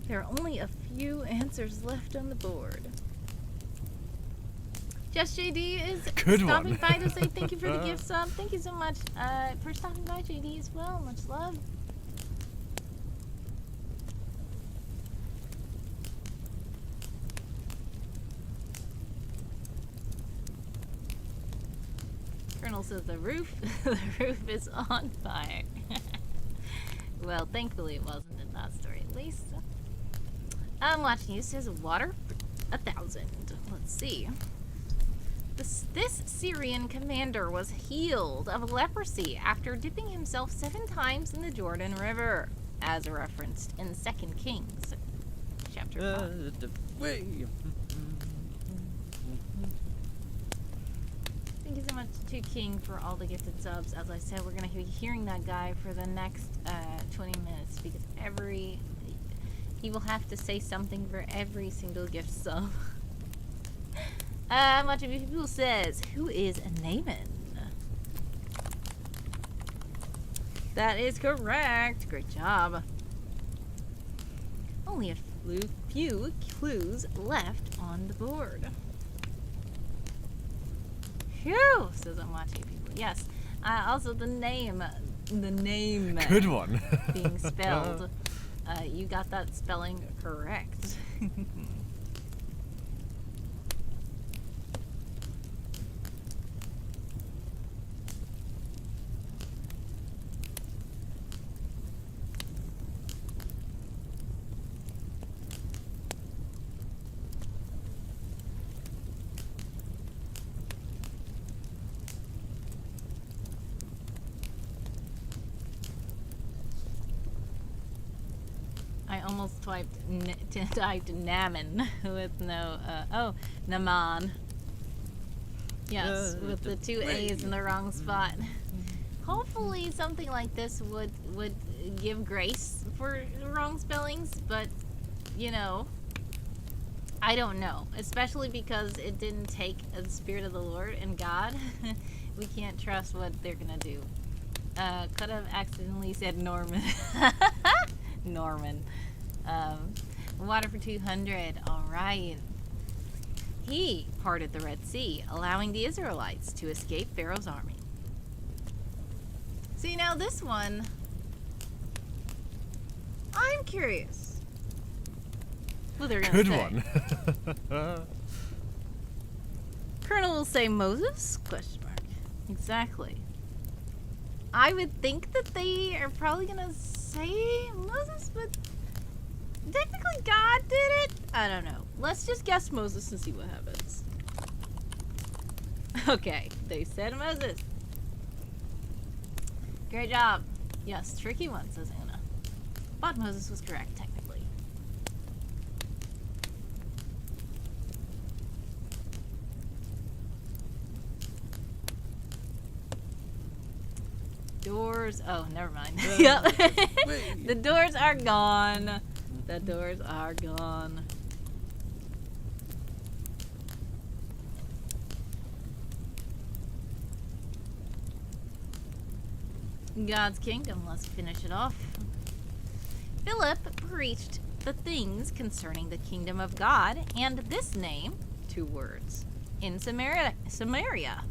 There are only a few answers left on the board. Just JD is Good stopping one. by to say thank you for the gift sub. Thank you so much for stopping by, JD, as well. Much love. Colonel says the roof. The roof is on fire. Well, thankfully it wasn't in that story, at least. I'm watching you. Says water 1,000. Let's see. This Syrian commander was healed of leprosy after dipping himself 7 times in the Jordan River, as referenced in 2 Kings, chapter 5. Thank you so much to King for all the gifted subs. As I said, we're going to be hearing that guy for the next 20 minutes because he will have to say something for every single gift sub. Much of you people says, who is Naaman? That is correct. Great job. Only a few clues left on the board. Phew, says I'm watching people. Yes. Also the name Good one. being spelled. You got that spelling correct. I almost typed Naaman with no, Naaman. Yes, with the 2 A's in the wrong spot. Hopefully something like this would give grace for wrong spellings, but, you know, I don't know. Especially because it didn't take the Spirit of the Lord and God. We can't trust what they're gonna do. Could have accidentally said Norman. Norman. Water for 200. Alright. He parted the Red Sea, allowing the Israelites to escape Pharaoh's army. See, now this one, I'm curious what they're gonna Good say. one. Colonel will say Moses? Question mark. Exactly. I would think that they are probably gonna say Moses, but technically God did it? I don't know. Let's just guess Moses and see what happens. Okay, they said Moses. Great job. Yes, tricky one, says Anna. But Moses was correct, technically. Doors. Oh, never mind. Yep. The doors are gone. The doors are gone. God's kingdom. Let's finish it off. Philip preached the things concerning the kingdom of God and this name, 2 words, in Samaria.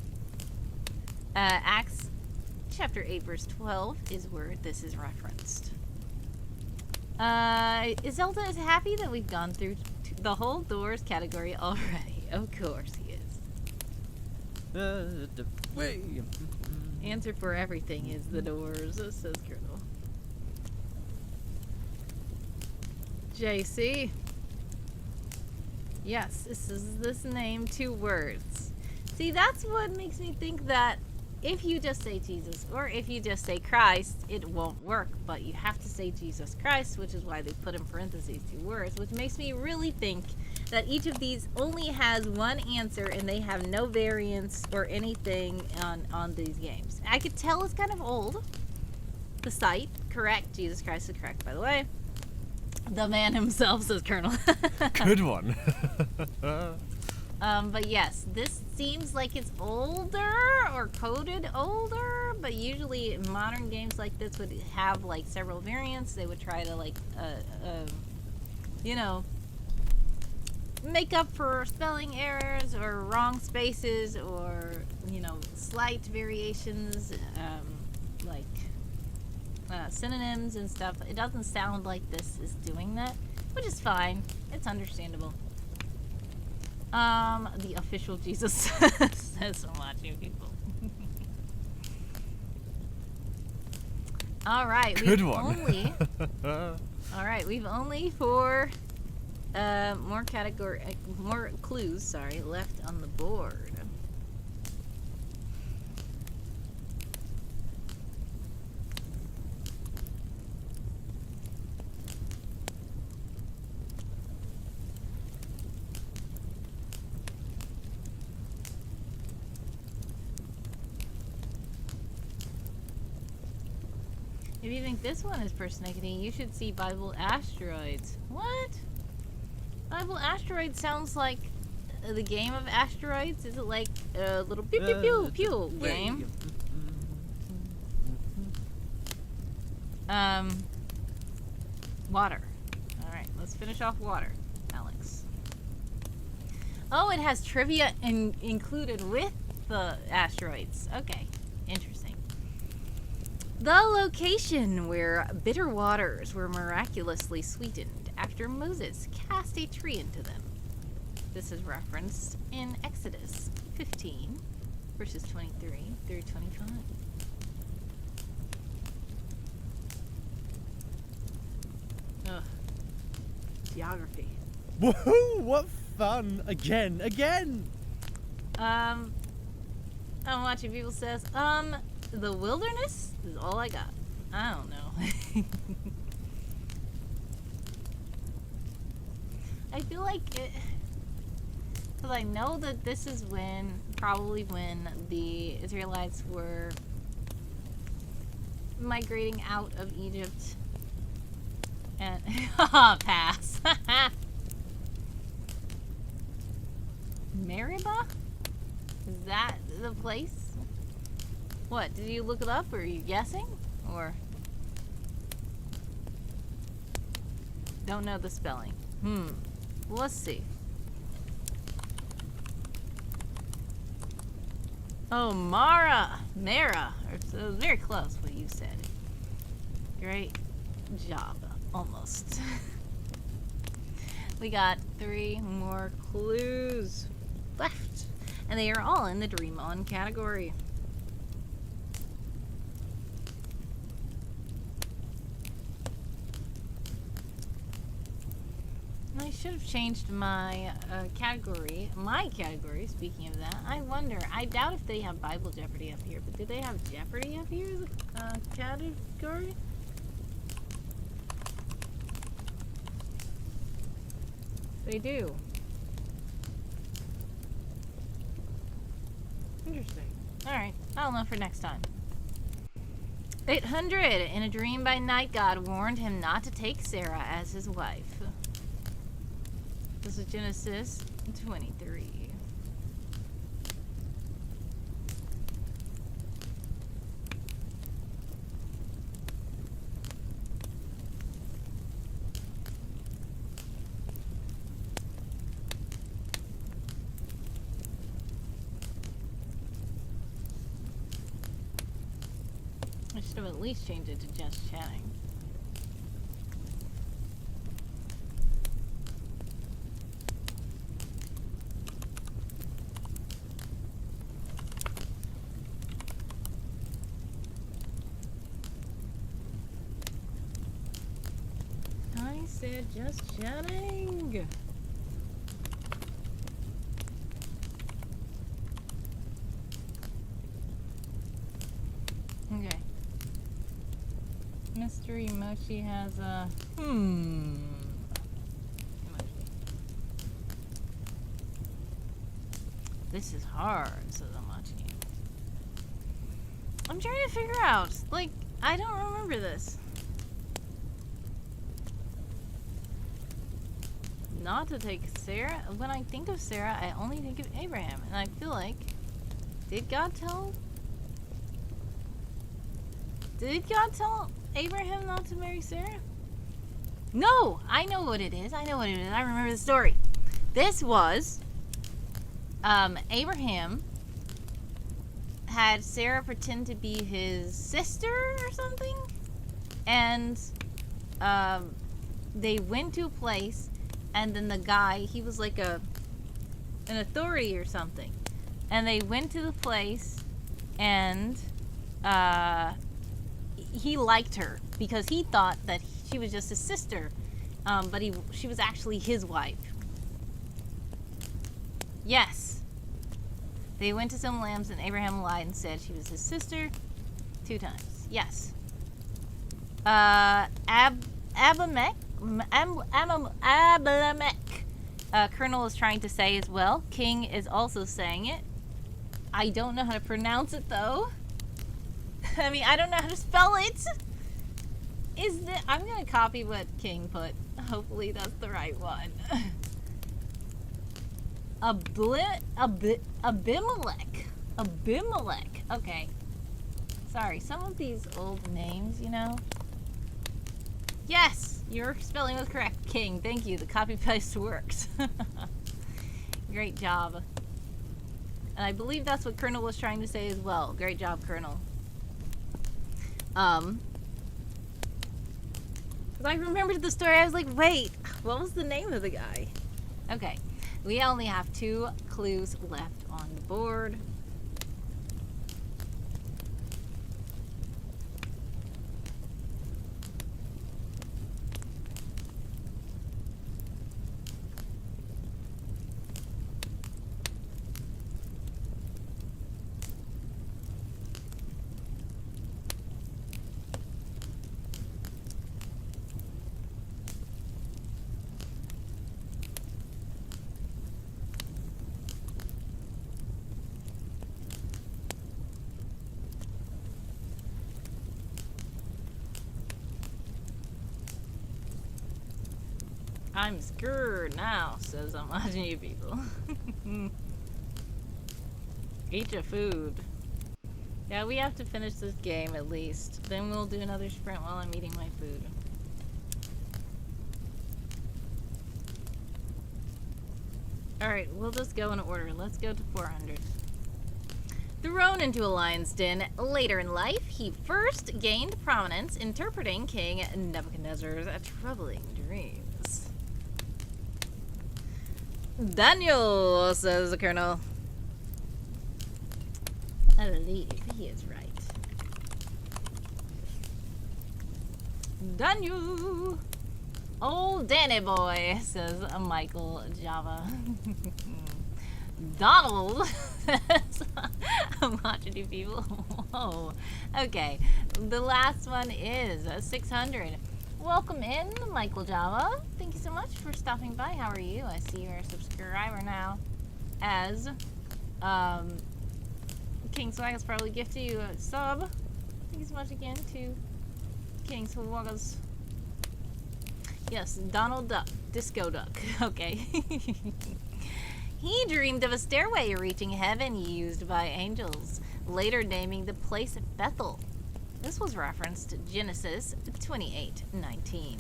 Acts chapter 8 verse 12 is where this is referenced. Zelda is happy that we've gone through the whole doors category already. Of course he is. Answer for everything is the doors, says Colonel. JC. Yes, this is this name, 2 words. See, that's what makes me think that if you just say Jesus or if you just say Christ, it won't work. But you have to say Jesus Christ, which is why they put in parentheses 2 words, which makes me really think that each of these only has one answer and they have no variance or anything on these games. I could tell it's kind of old. The site, correct. Jesus Christ is correct, by the way. The man himself, says Colonel. Good one. But yes, this seems like it's older or coded older, but usually in modern games like this would have like several variants. They would try to like, you know, make up for spelling errors or wrong spaces or, you know, slight variations, like synonyms and stuff. It doesn't sound like this is doing that, which is fine. It's understandable. The official Jesus says I'm watching people. All right, Good one. All right, we've only 4 more clues, sorry, left on the board. If you think this one is persnickety, you should see Bible Asteroids. What? Bible Asteroids sounds like the game of asteroids. Is it like a little pew pew pew pew game? Water. Alright, let's finish off water, Alex. Oh, it has trivia included with the asteroids. Okay, interesting. The location where bitter waters were miraculously sweetened after Moses cast a tree into them. This is referenced in Exodus 15, verses 23 through 25. Ugh. Geography. Woohoo! What fun! Again! I'm watching people says, the wilderness is all I got. I don't know. I feel like it, because I know that this is probably when the Israelites were migrating out of Egypt. And pass. Meribah? Is that the place? What, did you look it up, or are you guessing? Or don't know the spelling? Let's see. Oh, Mara. So it was very close what you said. Great job. Almost. We got 3 more clues left. And they are all in the Dream On category. I should have changed my category. My category, speaking of that, I wonder, I doubt if they have Bible Jeopardy up here, but do they have Jeopardy up here as a category? They do. Interesting. Alright, I'll know for next time. 800. In a dream by night, God warned him not to take Sarah as his wife. This is Genesis 23. I should have at least changed it to just chatting. I said just chatting. Mystery Mochi has a emoji. This is hard, says Amachi. I'm trying to figure out. Like, I don't remember this. Not to take Sarah. When I think of Sarah, I only think of Abraham. And I feel like, did God tell Abraham not to marry Sarah? No! I know what it is. I remember the story. This was, Abraham had Sarah pretend to be his sister or something. And, they went to a place, and then the guy, he was like an authority or something. And they went to the place, and, he liked her because he thought that she was just his sister, but she was actually his wife. Yes. They went to some lambs and Abraham lied and said she was his sister 2 times. Yes. Abimelech. Colonel is trying to say as well. King is also saying it. I don't know how to pronounce it though. I mean, I don't know how to spell it. I'm gonna copy what King put. Hopefully that's the right one. Abimelech. Okay. Sorry, some of these old names, you know. Yes, your spelling was correct, King. Thank you. The copy paste works. Great job. And I believe that's what Colonel was trying to say as well. Great job, Colonel. Because I remembered the story. I was like, wait, what was the name of the guy? Okay. We only have 2 clues left on the board. I'm scared now, says I'm watching you people. Eat your food. Yeah, we have to finish this game at least. Then we'll do another sprint while I'm eating my food. Alright, we'll just go in order. Let's go to 400. Thrown into a lion's den later in life, he first gained prominence interpreting King Nebuchadnezzar's troubling dreams. Daniel, says the Colonel. I believe he is right. Daniel! Old Danny boy, says Michael Java. Donald, says I'm watching you people. Whoa. Okay, the last one is 600. Welcome in, Michael Java. Thank you so much for stopping by. How are you? I see you're a subscriber now. As King Swag has probably gifted you a sub. Thank you so much again to King Swag's. Yes, Donald Duck. Disco Duck. Okay. He dreamed of a stairway reaching heaven used by angels, later naming the place Bethel. This was referenced to Genesis 28:19.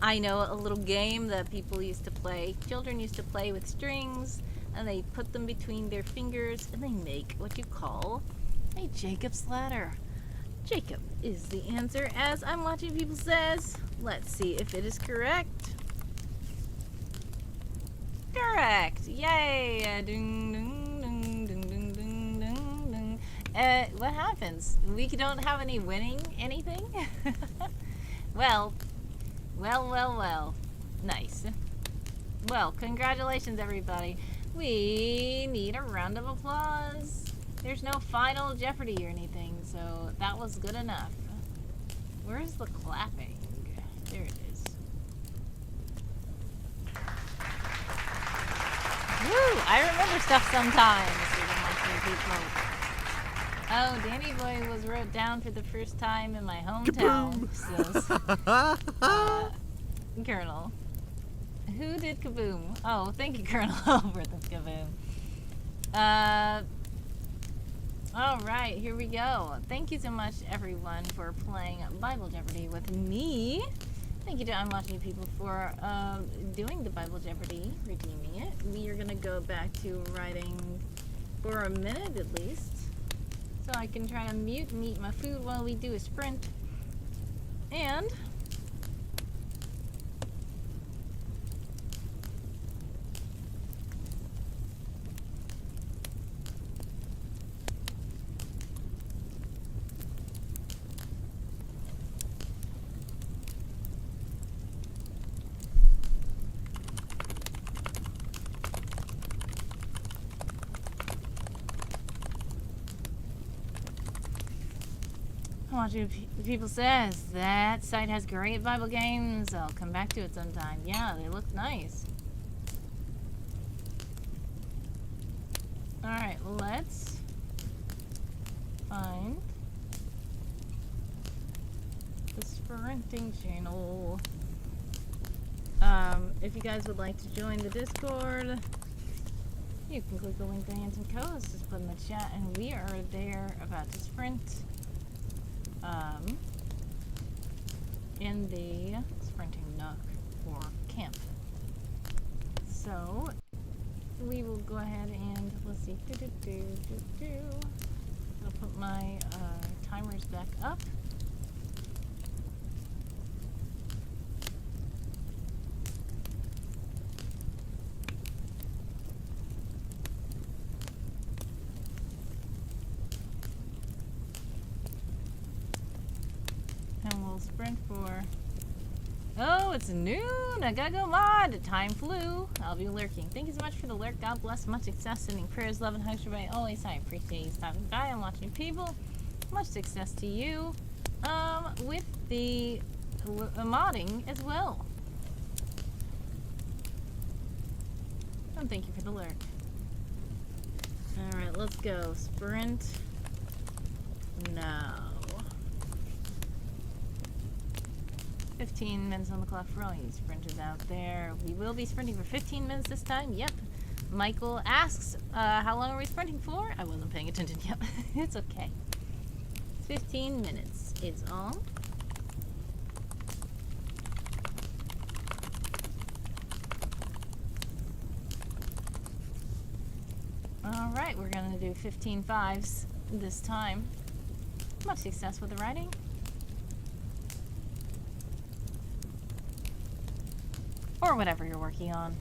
I know a little game that people used to play. Children used to play with strings, and they put them between their fingers, and they make what you call a Jacob's ladder. Jacob is the answer, as I'm watching people says. Let's see if it is correct. Correct! Yay! Ding, ding, ding, ding, ding, ding, ding, ding. What happens? We don't have any winning anything? Well. Nice. Well, congratulations, everybody. We need a round of applause. There's no final Jeopardy or anything, so that was good enough. Where's the clapping? There it is. Woo! I remember stuff sometimes. Oh, Danny Boy was wrote down for the first time in my hometown. Says, Colonel. Who did Kaboom? Oh, thank you, Colonel, for the Kaboom. Alright, here we go. Thank you so much, everyone, for playing Bible Jeopardy with me. Thank you to I'm Watching People for doing the Bible Jeopardy, redeeming it. We are going to go back to writing for a minute at least, so I can try to mute and eat my food while we do a sprint. And Watching People says that site has great Bible games. I'll come back to it sometime. Yeah, they look nice. Alright, let's find the sprinting channel. If you guys would like to join the Discord, you can click the link there and some codes. Just put in the chat, and we are there about to sprint. In the sprinting nook or camp. So we will go ahead and let's see. I'll put my timers back up. And we'll sprint for... Oh, it's noon! I gotta go mod! Time flew. I'll be lurking. Thank you so much for the lurk. God bless. Much success. Sending prayers, love, and hugs your way. Always, I appreciate you stopping by and watching people. Much success to you. With the modding as well. And thank you for the lurk. Alright, let's go. Sprint. No. 15 minutes on the clock for all you sprinters out there. We will be sprinting for 15 minutes this time. Yep. Michael asks, how long are we sprinting for? I wasn't paying attention. Yep. It's okay. 15 minutes is all. Alright, we're going to do 15 fives this time. Much success with the writing. Or whatever you're working on.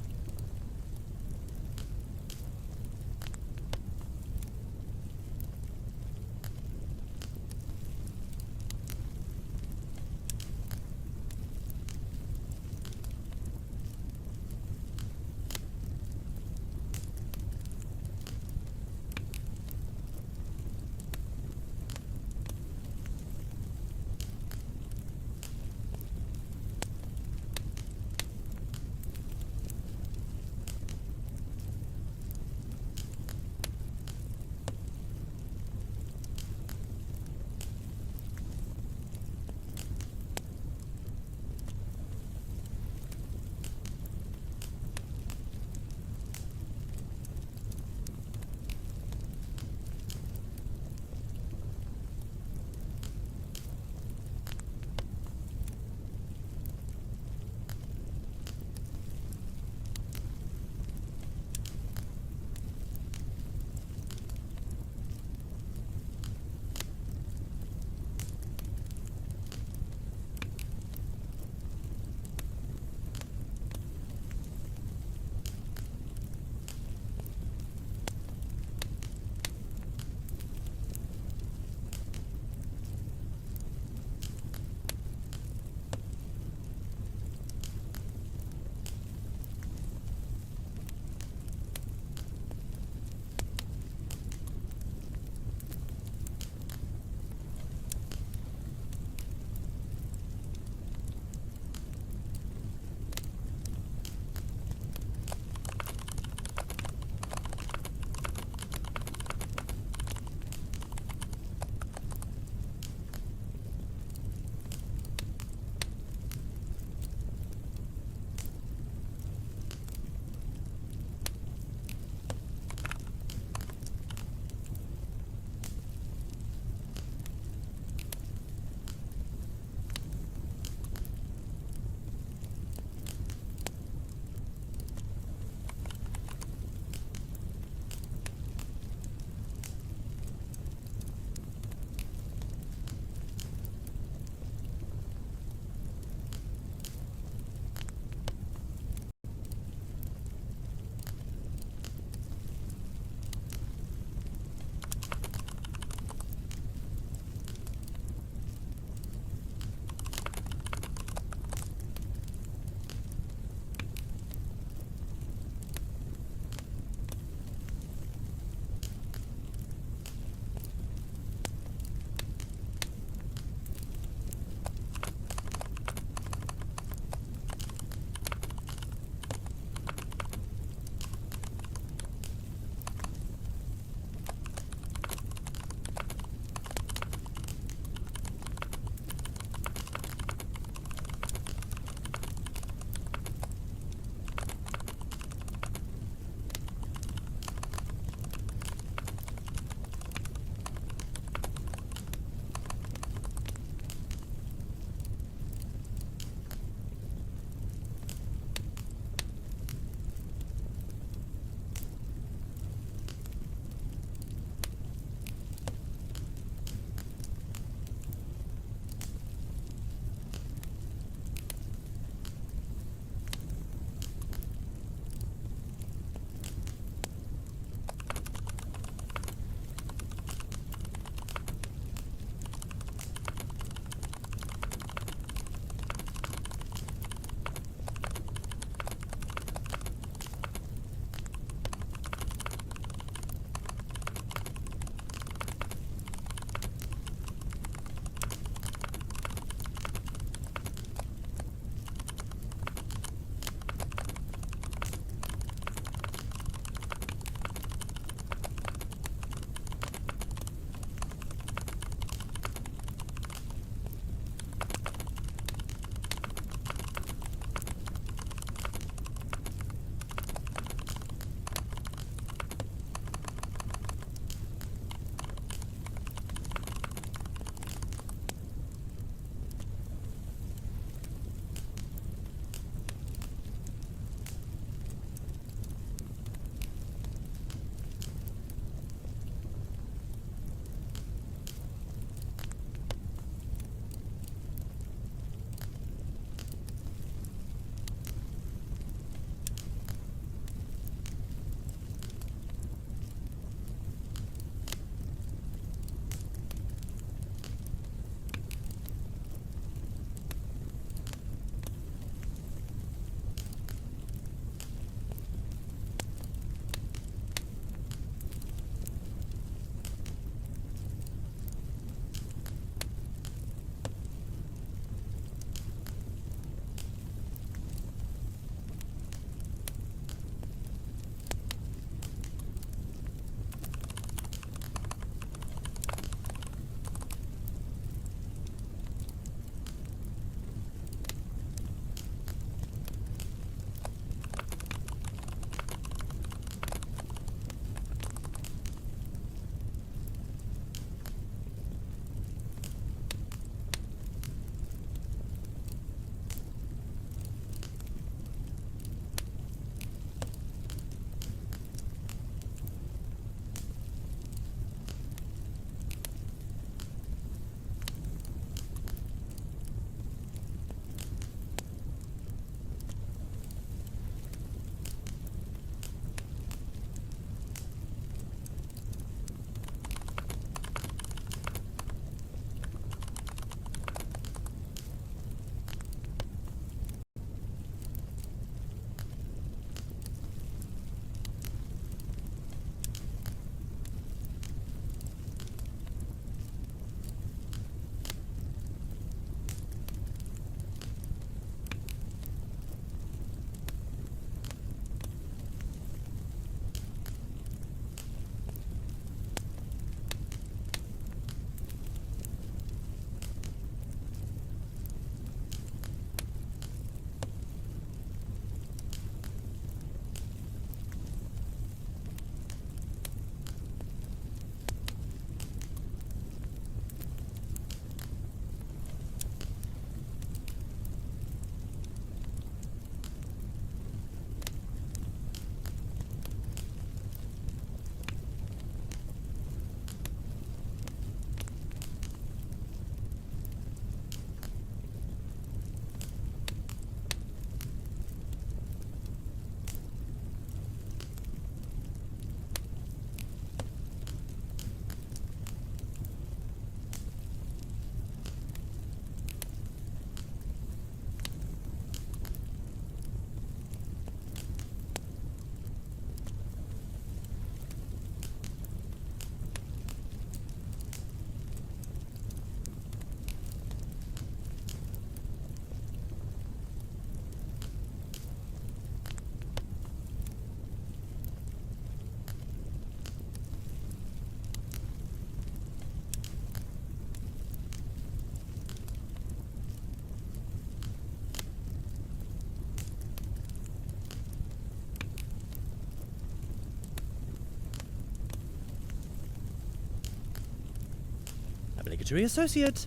Obligatory associate.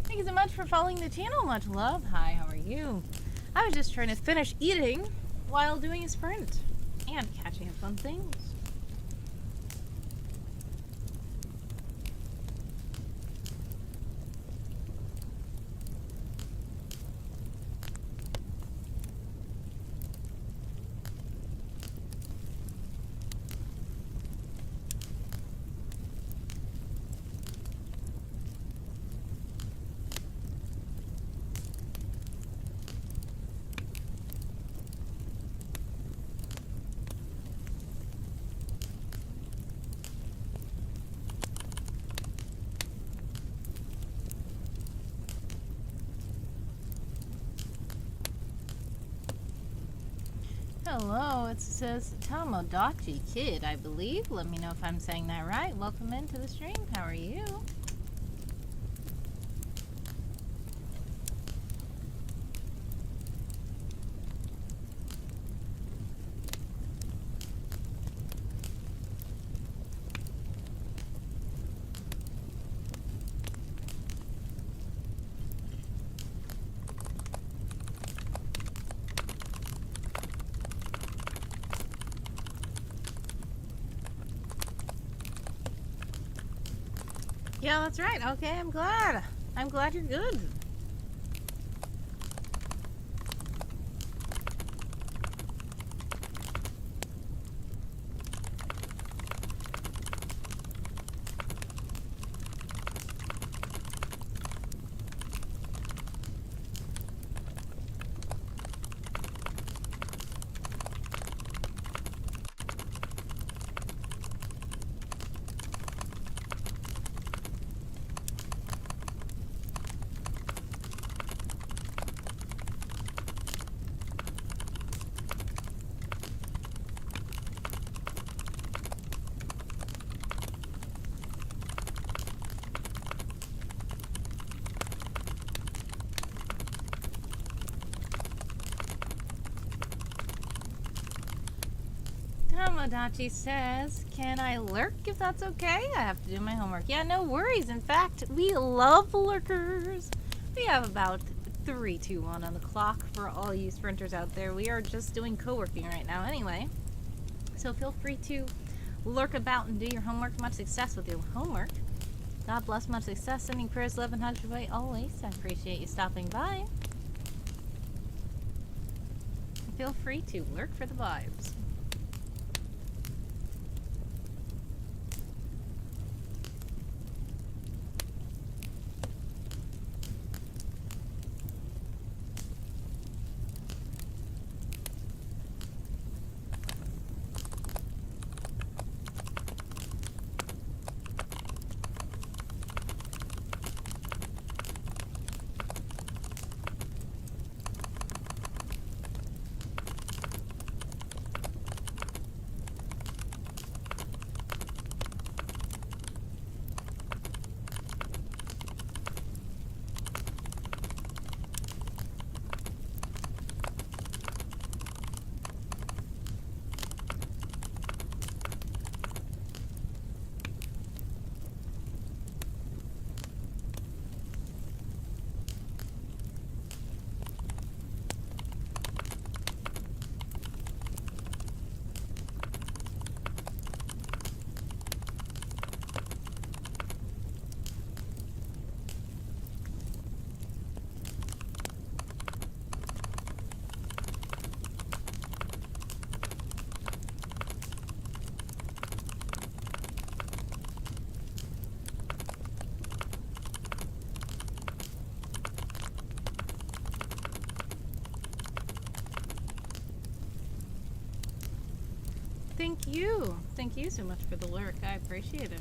Thank you so much for following the channel. Much love. Hi, how are you? I was just trying to finish eating while doing a sprint and catching up on things. Hello, it says Tomodachi Kid, I believe. Let me know if I'm saying that right. Welcome into the stream. How are you? Yeah, that's right. Okay, I'm glad. I'm glad you're good. Tomodachi says, can I lurk if that's okay? I have to do my homework. Yeah, no worries. In fact, we love lurkers. We have about 3-2-1 on the clock for all you sprinters out there. We are just doing co-working right now anyway. So feel free to lurk about and do your homework. Much success with your homework. God bless, much success. Sending prayers, love, and hugs your way always. I appreciate you stopping by. Feel free to lurk for the vibes. Thank you. Thank you so much for the lurk. I appreciate it.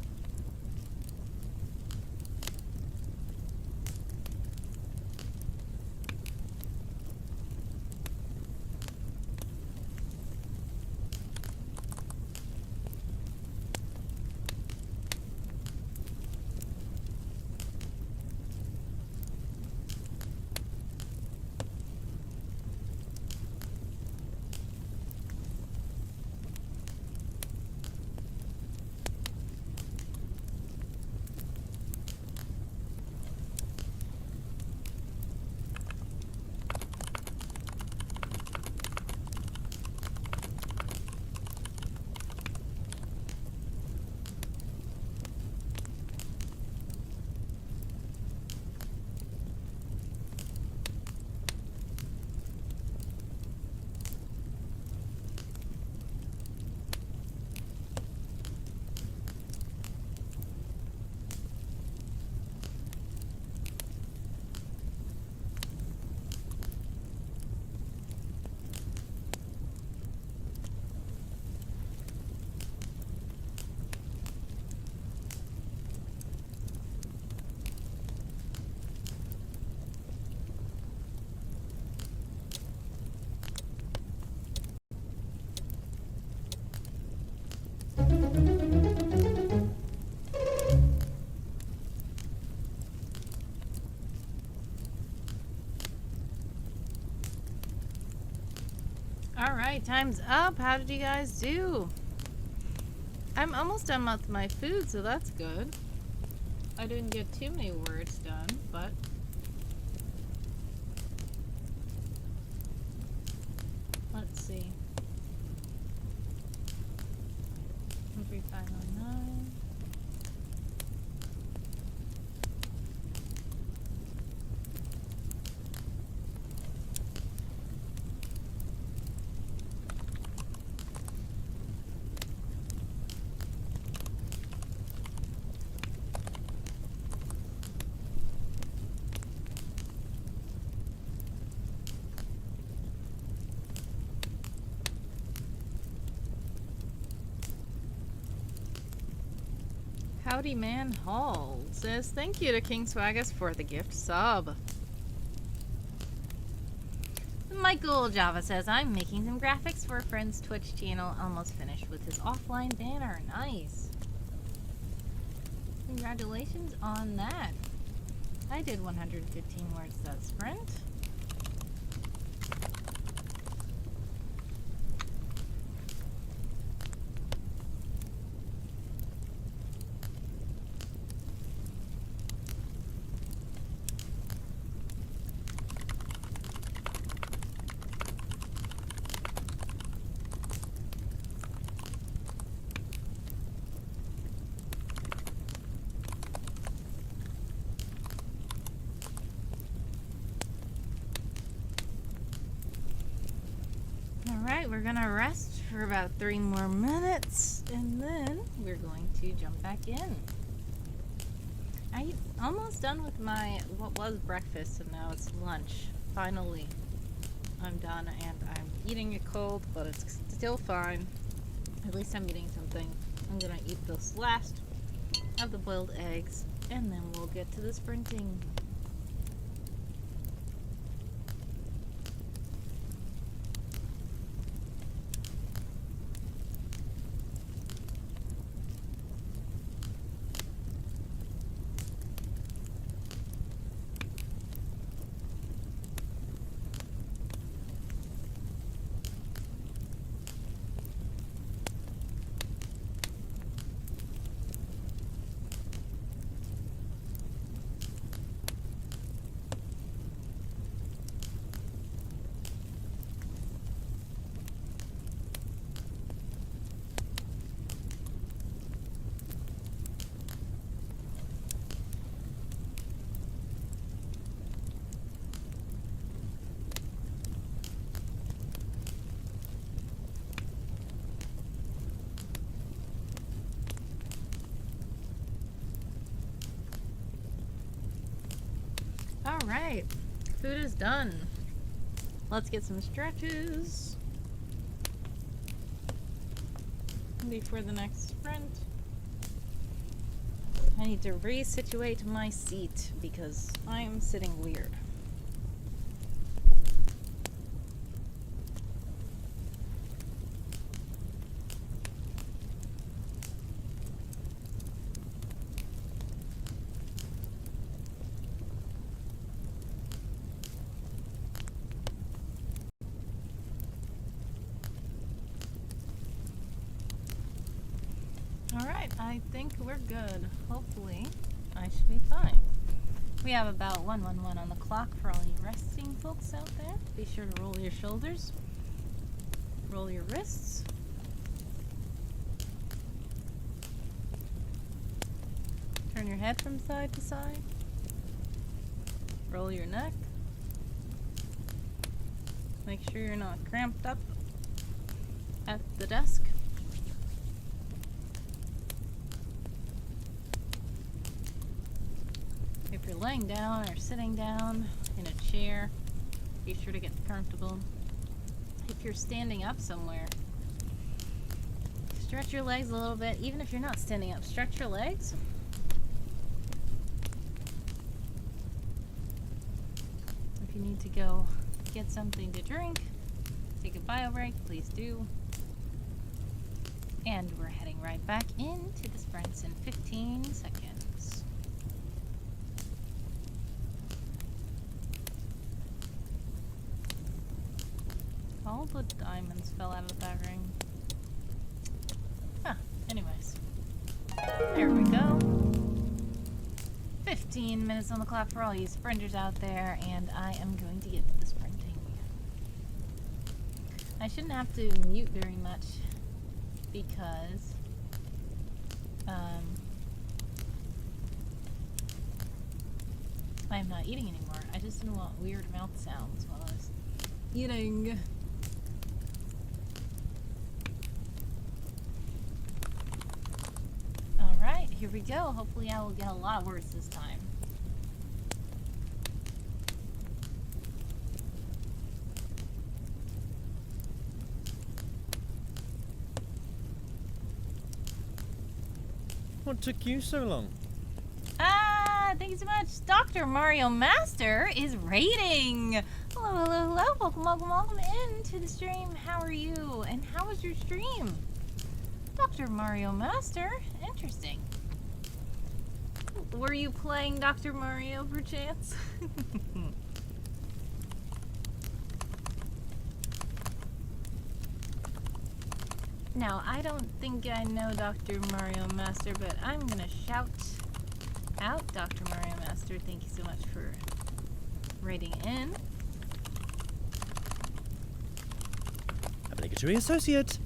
Alright, time's up. How did you guys do? I'm almost done with my food, so that's good. I didn't get too many words done, but... Let's see. 13509. Howdy Man Hall says, thank you to King Swaggus for the gift sub. Michael Java says, I'm making some graphics for a friend's Twitch channel. Almost finished with his offline banner. Nice. Congratulations on that. I did 115 words that sprint. Alright, we're gonna rest for about 3 more minutes, and then we're going to jump back in. I'm almost done with my, what was breakfast, and now it's lunch. Finally, I'm done, and I'm eating it cold, but it's still fine. At least I'm eating something. I'm gonna eat this last of the boiled eggs, and then we'll get to the sprinting. Alright, food is done. Let's get some stretches before the next sprint. I need to resituate my seat because I'm sitting weird. Alright, I think we're good. Hopefully, I should be fine. We have about 111 on the clock for all you resting folks out there. Be sure to roll your shoulders, roll your wrists, turn your head from side to side, roll your neck, make sure you're not cramped up at the desk. If you're laying down or sitting down in a chair, be sure to get comfortable. If you're standing up somewhere, stretch your legs a little bit. Even if you're not standing up, stretch your legs. If you need to go get something to drink, take a bio break, please do. And we're heading right back into the sprints in 15 seconds. all the diamonds fell out of that ring. Huh, anyways. There we go. 15 minutes on the clock for all you sprinters out there, and I am going to get to the sprinting. I shouldn't have to mute very much because I'm not eating anymore. I just didn't want weird mouth sounds while I was eating. Alright, here we go. Hopefully I will get a lot worse this time. What took you so long? Thank you so much. Dr. Mario Master is raiding. Hello, hello, hello. Welcome, welcome, welcome into the stream. How are you? And how was your stream? Dr. Mario Master. Interesting. Were you playing Dr. Mario perchance? Now, I don't think I know Dr. Mario Master, but I'm gonna shout out Dr. Mario Master. Thank you so much for raiding in. Obligatory associate.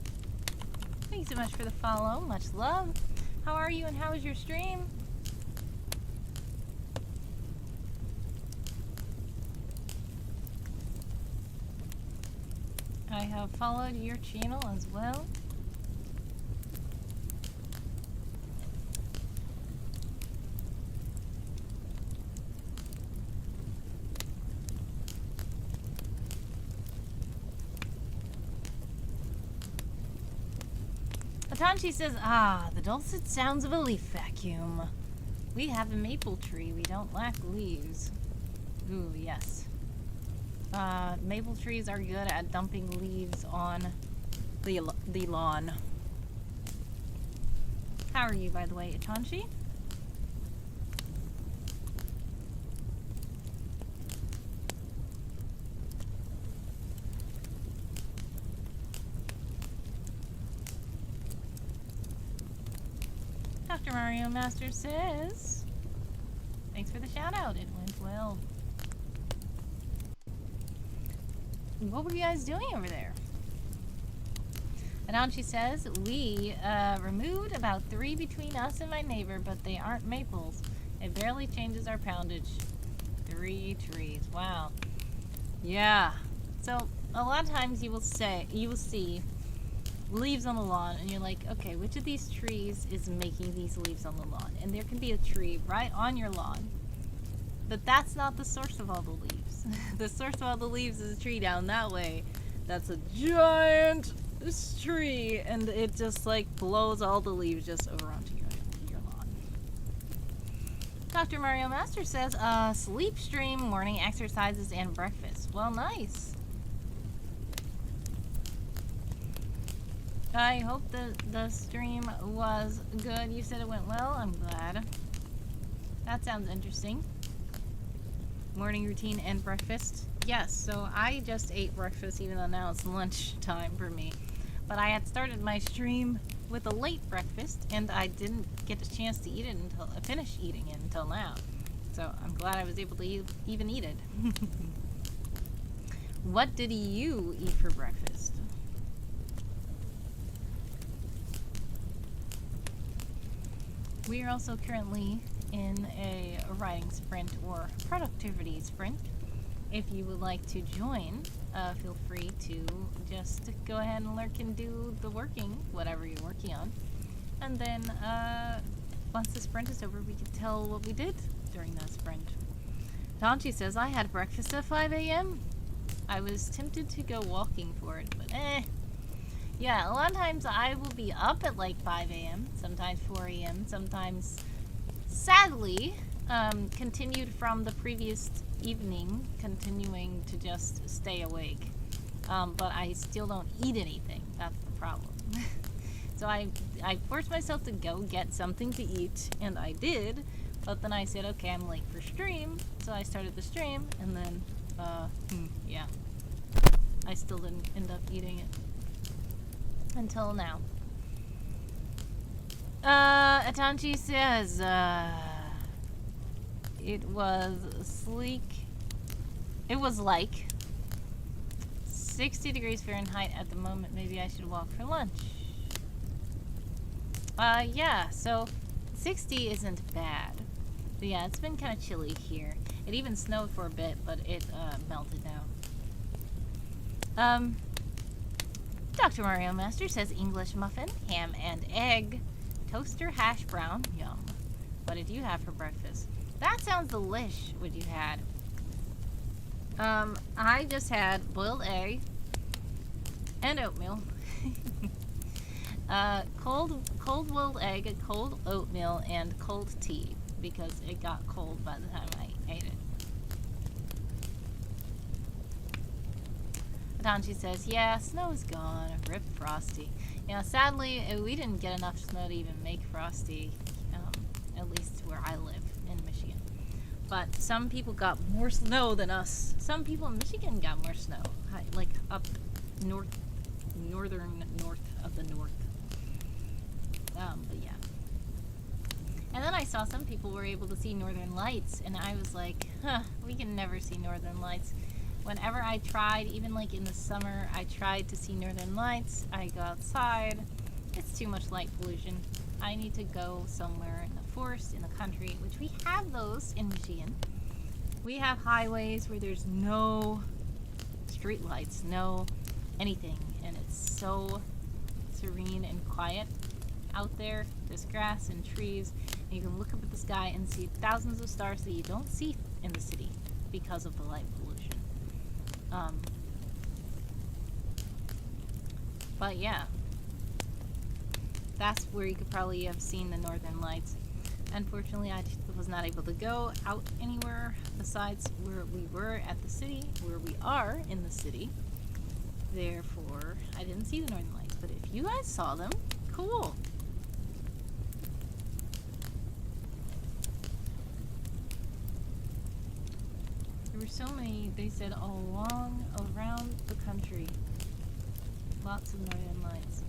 Thank you so much for the follow. Much love. How are you and how was your stream? I have followed your channel as well. Atanchi says, the dulcet sounds of a leaf vacuum. We have a maple tree. We don't lack leaves. Ooh, yes. Maple trees are good at dumping leaves on the lawn. How are you, by the way, Atanchi? Dr. Mario Master says, thanks for the shout out. It went well. What were you guys doing over there? Adanchi says, we removed about 3 between us and my neighbor, but they aren't maples. It barely changes our poundage. 3 trees. Wow. Yeah. So a lot of times you will see leaves on the lawn, and you're like, okay, which of these trees is making these leaves on the lawn? And there can be a tree right on your lawn, but that's not the source of all the leaves. The source of all the leaves is a tree down that way. That's a giant tree, and it just like blows all the leaves just over onto your lawn. Dr. Mario Master says, sleep stream, morning exercises, and breakfast. Well, nice. I hope the stream was good. You said it went well. I'm glad. That sounds interesting. Morning routine and breakfast. Yes, so I just ate breakfast even though now it's lunchtime for me. But I had started my stream with a late breakfast and I didn't get a chance to eat it until I finished eating it until now. So I'm glad I was able to even eat it. What did you eat for breakfast? We are also currently in a writing sprint or productivity sprint. If you would like to join, feel free to just go ahead and lurk and do the working, whatever you're working on. And then once the sprint is over, we can tell what we did during that sprint. Tanchi says, I had breakfast at 5 a.m. I was tempted to go walking for it, but yeah, a lot of times I will be up at like 5 a.m., sometimes 4 a.m., sometimes, sadly, continued from the previous evening, continuing to just stay awake. But I still don't eat anything. That's the problem. So I forced myself to go get something to eat, and I did, but then I said, okay, I'm late for stream, so I started the stream, and then, yeah. I still didn't end up eating it. Until now. Atanchi says, it was sleek. It was like 60 degrees Fahrenheit at the moment. Maybe I should walk for lunch. Yeah, so 60 isn't bad. But yeah, it's been kind of chilly here. It even snowed for a bit, but it melted now. Dr. Mario Master says English muffin, ham and egg, toaster hash brown, yum. What did you have for breakfast? That sounds delish, what you had. I just had boiled egg and oatmeal. Cold boiled egg, cold oatmeal, and cold tea because it got cold by the time I ate it. Adanchi says, yeah, snow is gone. Rip Frosty. Yeah, sadly, we didn't get enough snow to even make Frosty, at least where I live in Michigan. But some people got more snow than us. Some people in Michigan got more snow, like up northern north of the north. But yeah. And then I saw some people were able to see northern lights, and I was like, huh, we can never see northern lights. Whenever I tried, even like in the summer, I tried to see northern lights. I go outside. It's too much light pollution. I need to go somewhere in the forest, in the country, which we have those in Michigan. We have highways where there's no street lights, no anything, and it's so serene and quiet out there. There's grass and trees, and you can look up at the sky and see thousands of stars that you don't see in the city because of the light pollution. But yeah, that's where you could probably have seen the northern lights. Unfortunately, I was not able to go out anywhere besides where we were at the city, where we are in the city. Therefore, I didn't see the northern lights. But if you guys saw them, cool. There were so many, they said, along around the country. Lots of northern lights.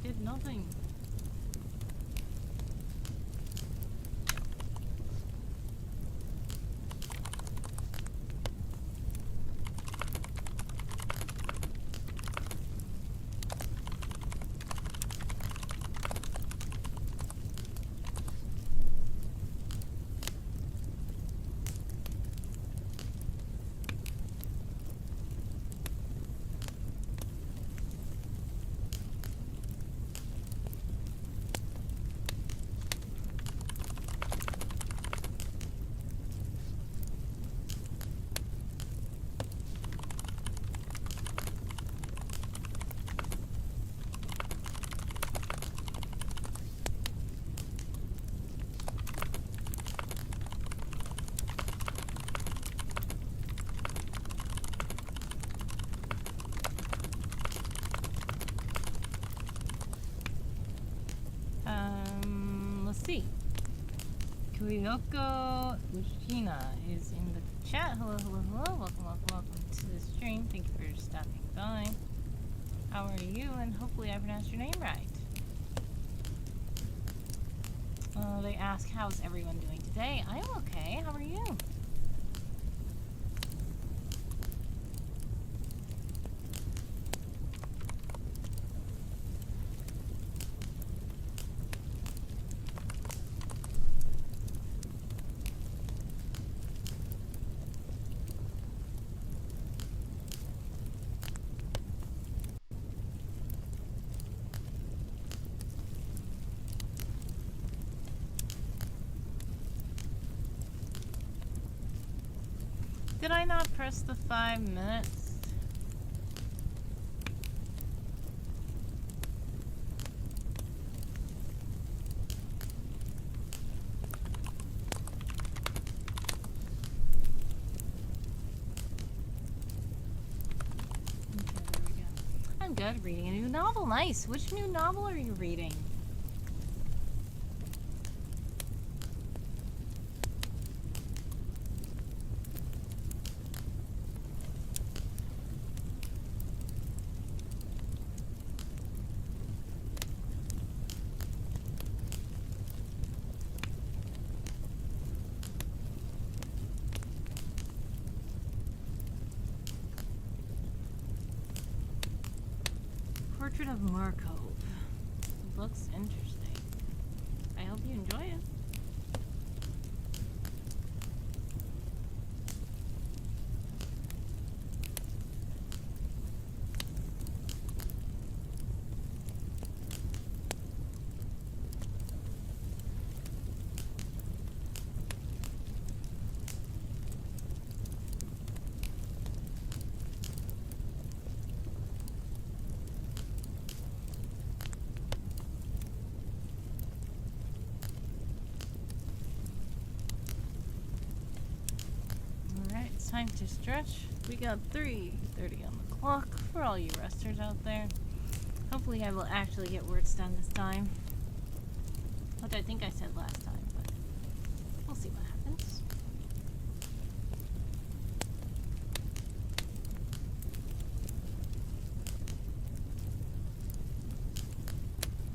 did nothing. Let's see. Kyoko Ushina is in the chat. Hello, hello, hello. Welcome, welcome, welcome to the stream. Thank you for stopping by. How are you? And hopefully I pronounced your name right. They ask, how's everyone doing today? I'm okay. How are you? Did I not press the 5 minutes? Okay, there we go. I'm good. Reading a new novel. Nice. Which new novel are you reading? Portrait of Markov. Looks interesting. I hope you enjoy it. Time to stretch. We got 3:30 on the clock for all you resters out there. Hopefully I will actually get words done this time. Which I think I said last time, but we'll see what happens.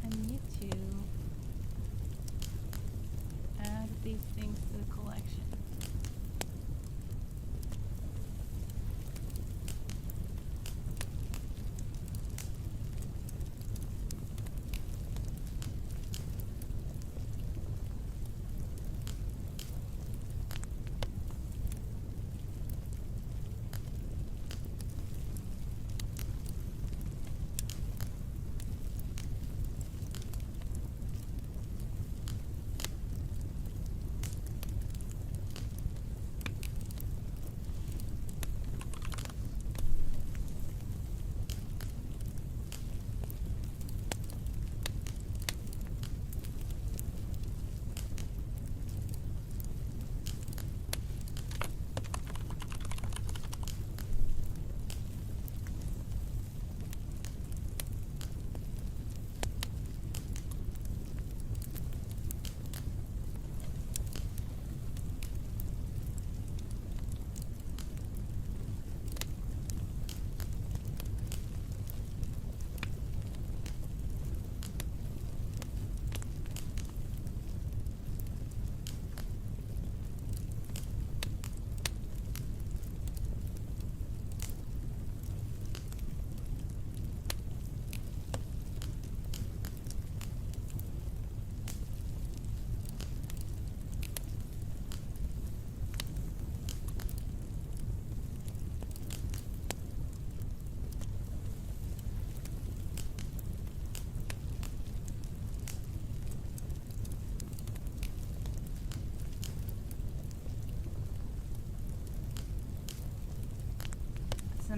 I need to add these things to the collection.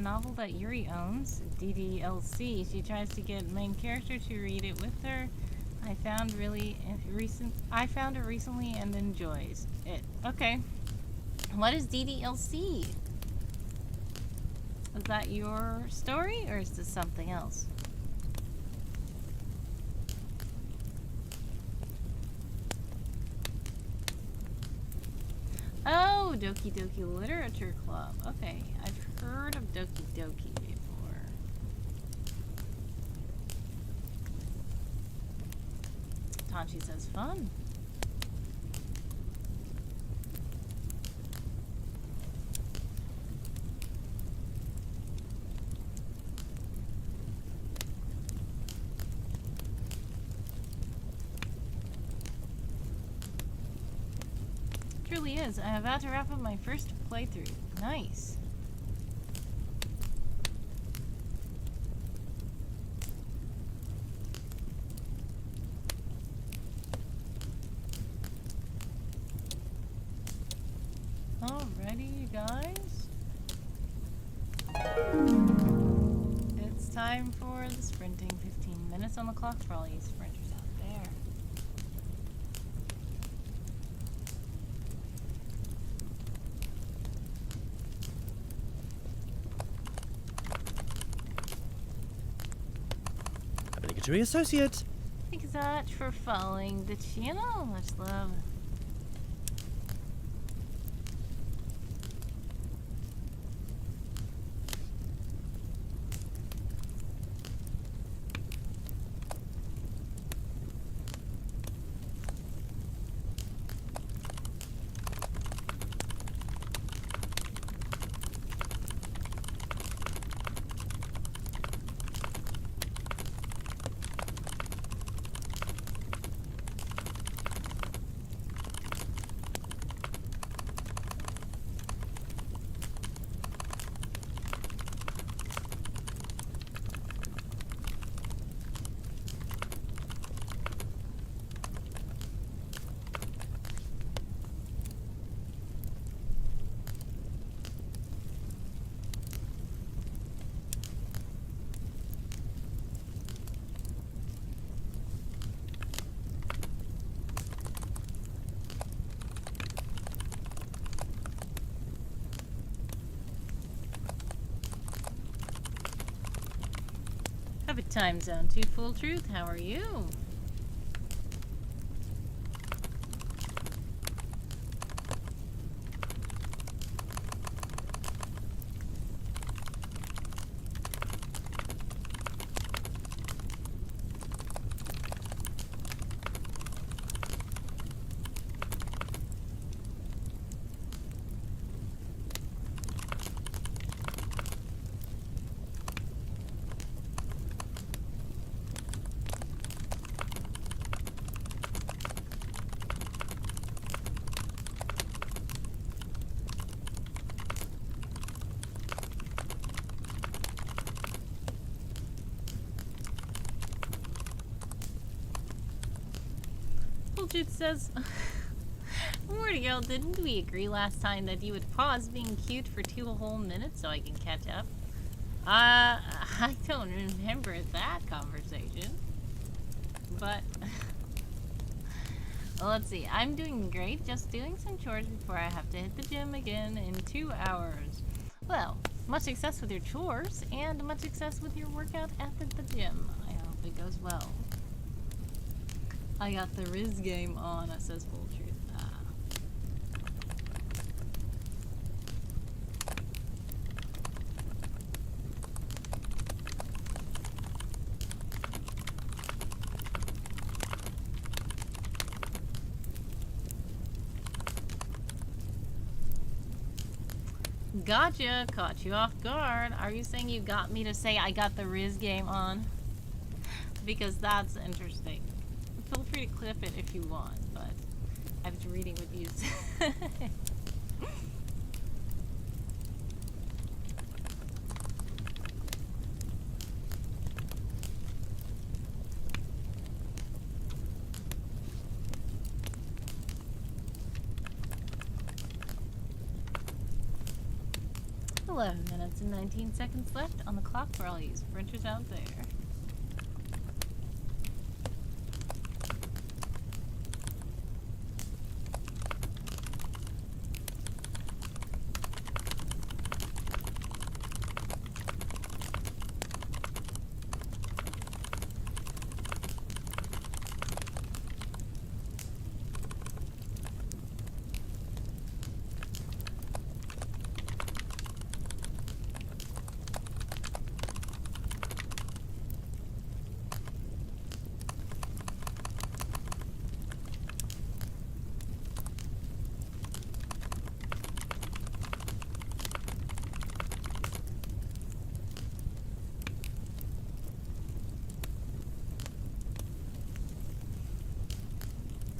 novel that Yuri owns, DDLC. She tries to get main character to read it with her. I found it recently and enjoys it. Okay. What is DDLC? Is that your story or is this something else? Oh, Doki Doki Literature Club. Okay, I've heard of Doki Doki before. Tanchi says fun. Truly is. I'm about to wrap up my first playthrough. Nice. Alrighty, you guys. It's time for the sprinting. 15 minutes on the clock for all you sprinters out there. Obligatory associate. Thank you so much for following the channel. Much love. Happy time zone 2 full truth. How are you? Jude says, Mordiel, didn't we agree last time that you would pause being cute for 2 whole minutes so I can catch up? I don't remember that conversation. But, well, let's see. I'm doing great, just doing some chores before I have to hit the gym again in 2 hours. Well, much success with your chores, and much success with your workout at the gym. I hope it goes well. I got the Riz game on, says Full Truth. Gotcha, caught you off guard. Are you saying you got me to say I got the Riz game on? Because that's interesting. Feel free to clip it if you want, but I was reading what you said. 11 minutes and 19 seconds left on the clock for all you sprinters out there.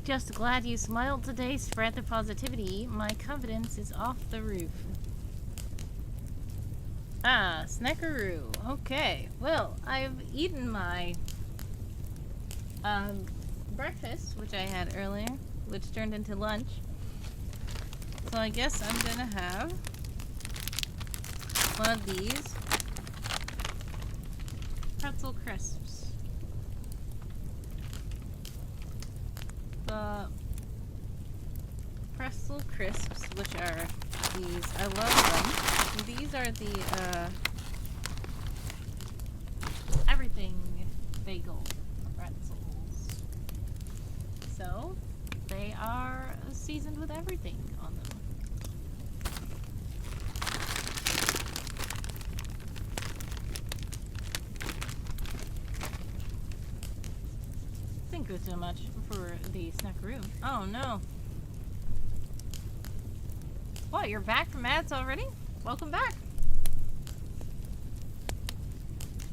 Just glad you smiled today. Spread the positivity. My confidence is off the roof. Ah, snackaroo. Okay. Well, I've eaten my breakfast, which I had earlier, which turned into lunch. So I guess I'm gonna have one of these pretzel crisps. The pretzel crisps, which are these. I love them. These are the everything bagel pretzels. So they are seasoned with everything on them. Thank you so much for the snackaroo. Oh no. What, you're back from ads already? Welcome back.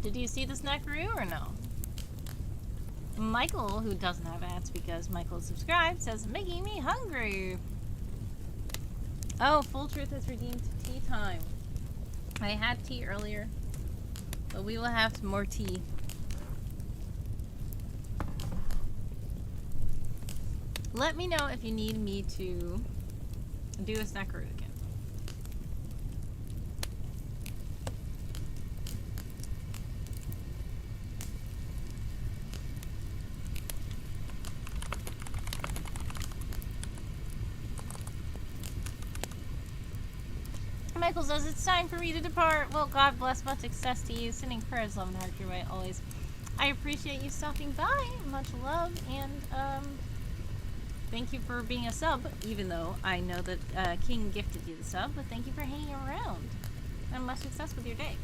Did you see the snackaroo or no? Michael, who doesn't have ads because Michael subscribed, says, making me hungry. Oh, Full Truth has redeemed tea time. I had tea earlier, but we will have some more tea. Let me know if you need me to do a snackaroo again. Michael says it's time for me to depart. Well, God bless, much success to you. Sending prayers, love, and heart your way always. I appreciate you stopping by. Much love, and thank you for being a sub, even though I know that King gifted you the sub, but thank you for hanging around. And much success with your day.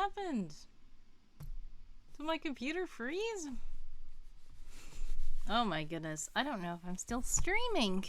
happened? Did my computer freeze? Oh my goodness. I don't know if I'm still streaming.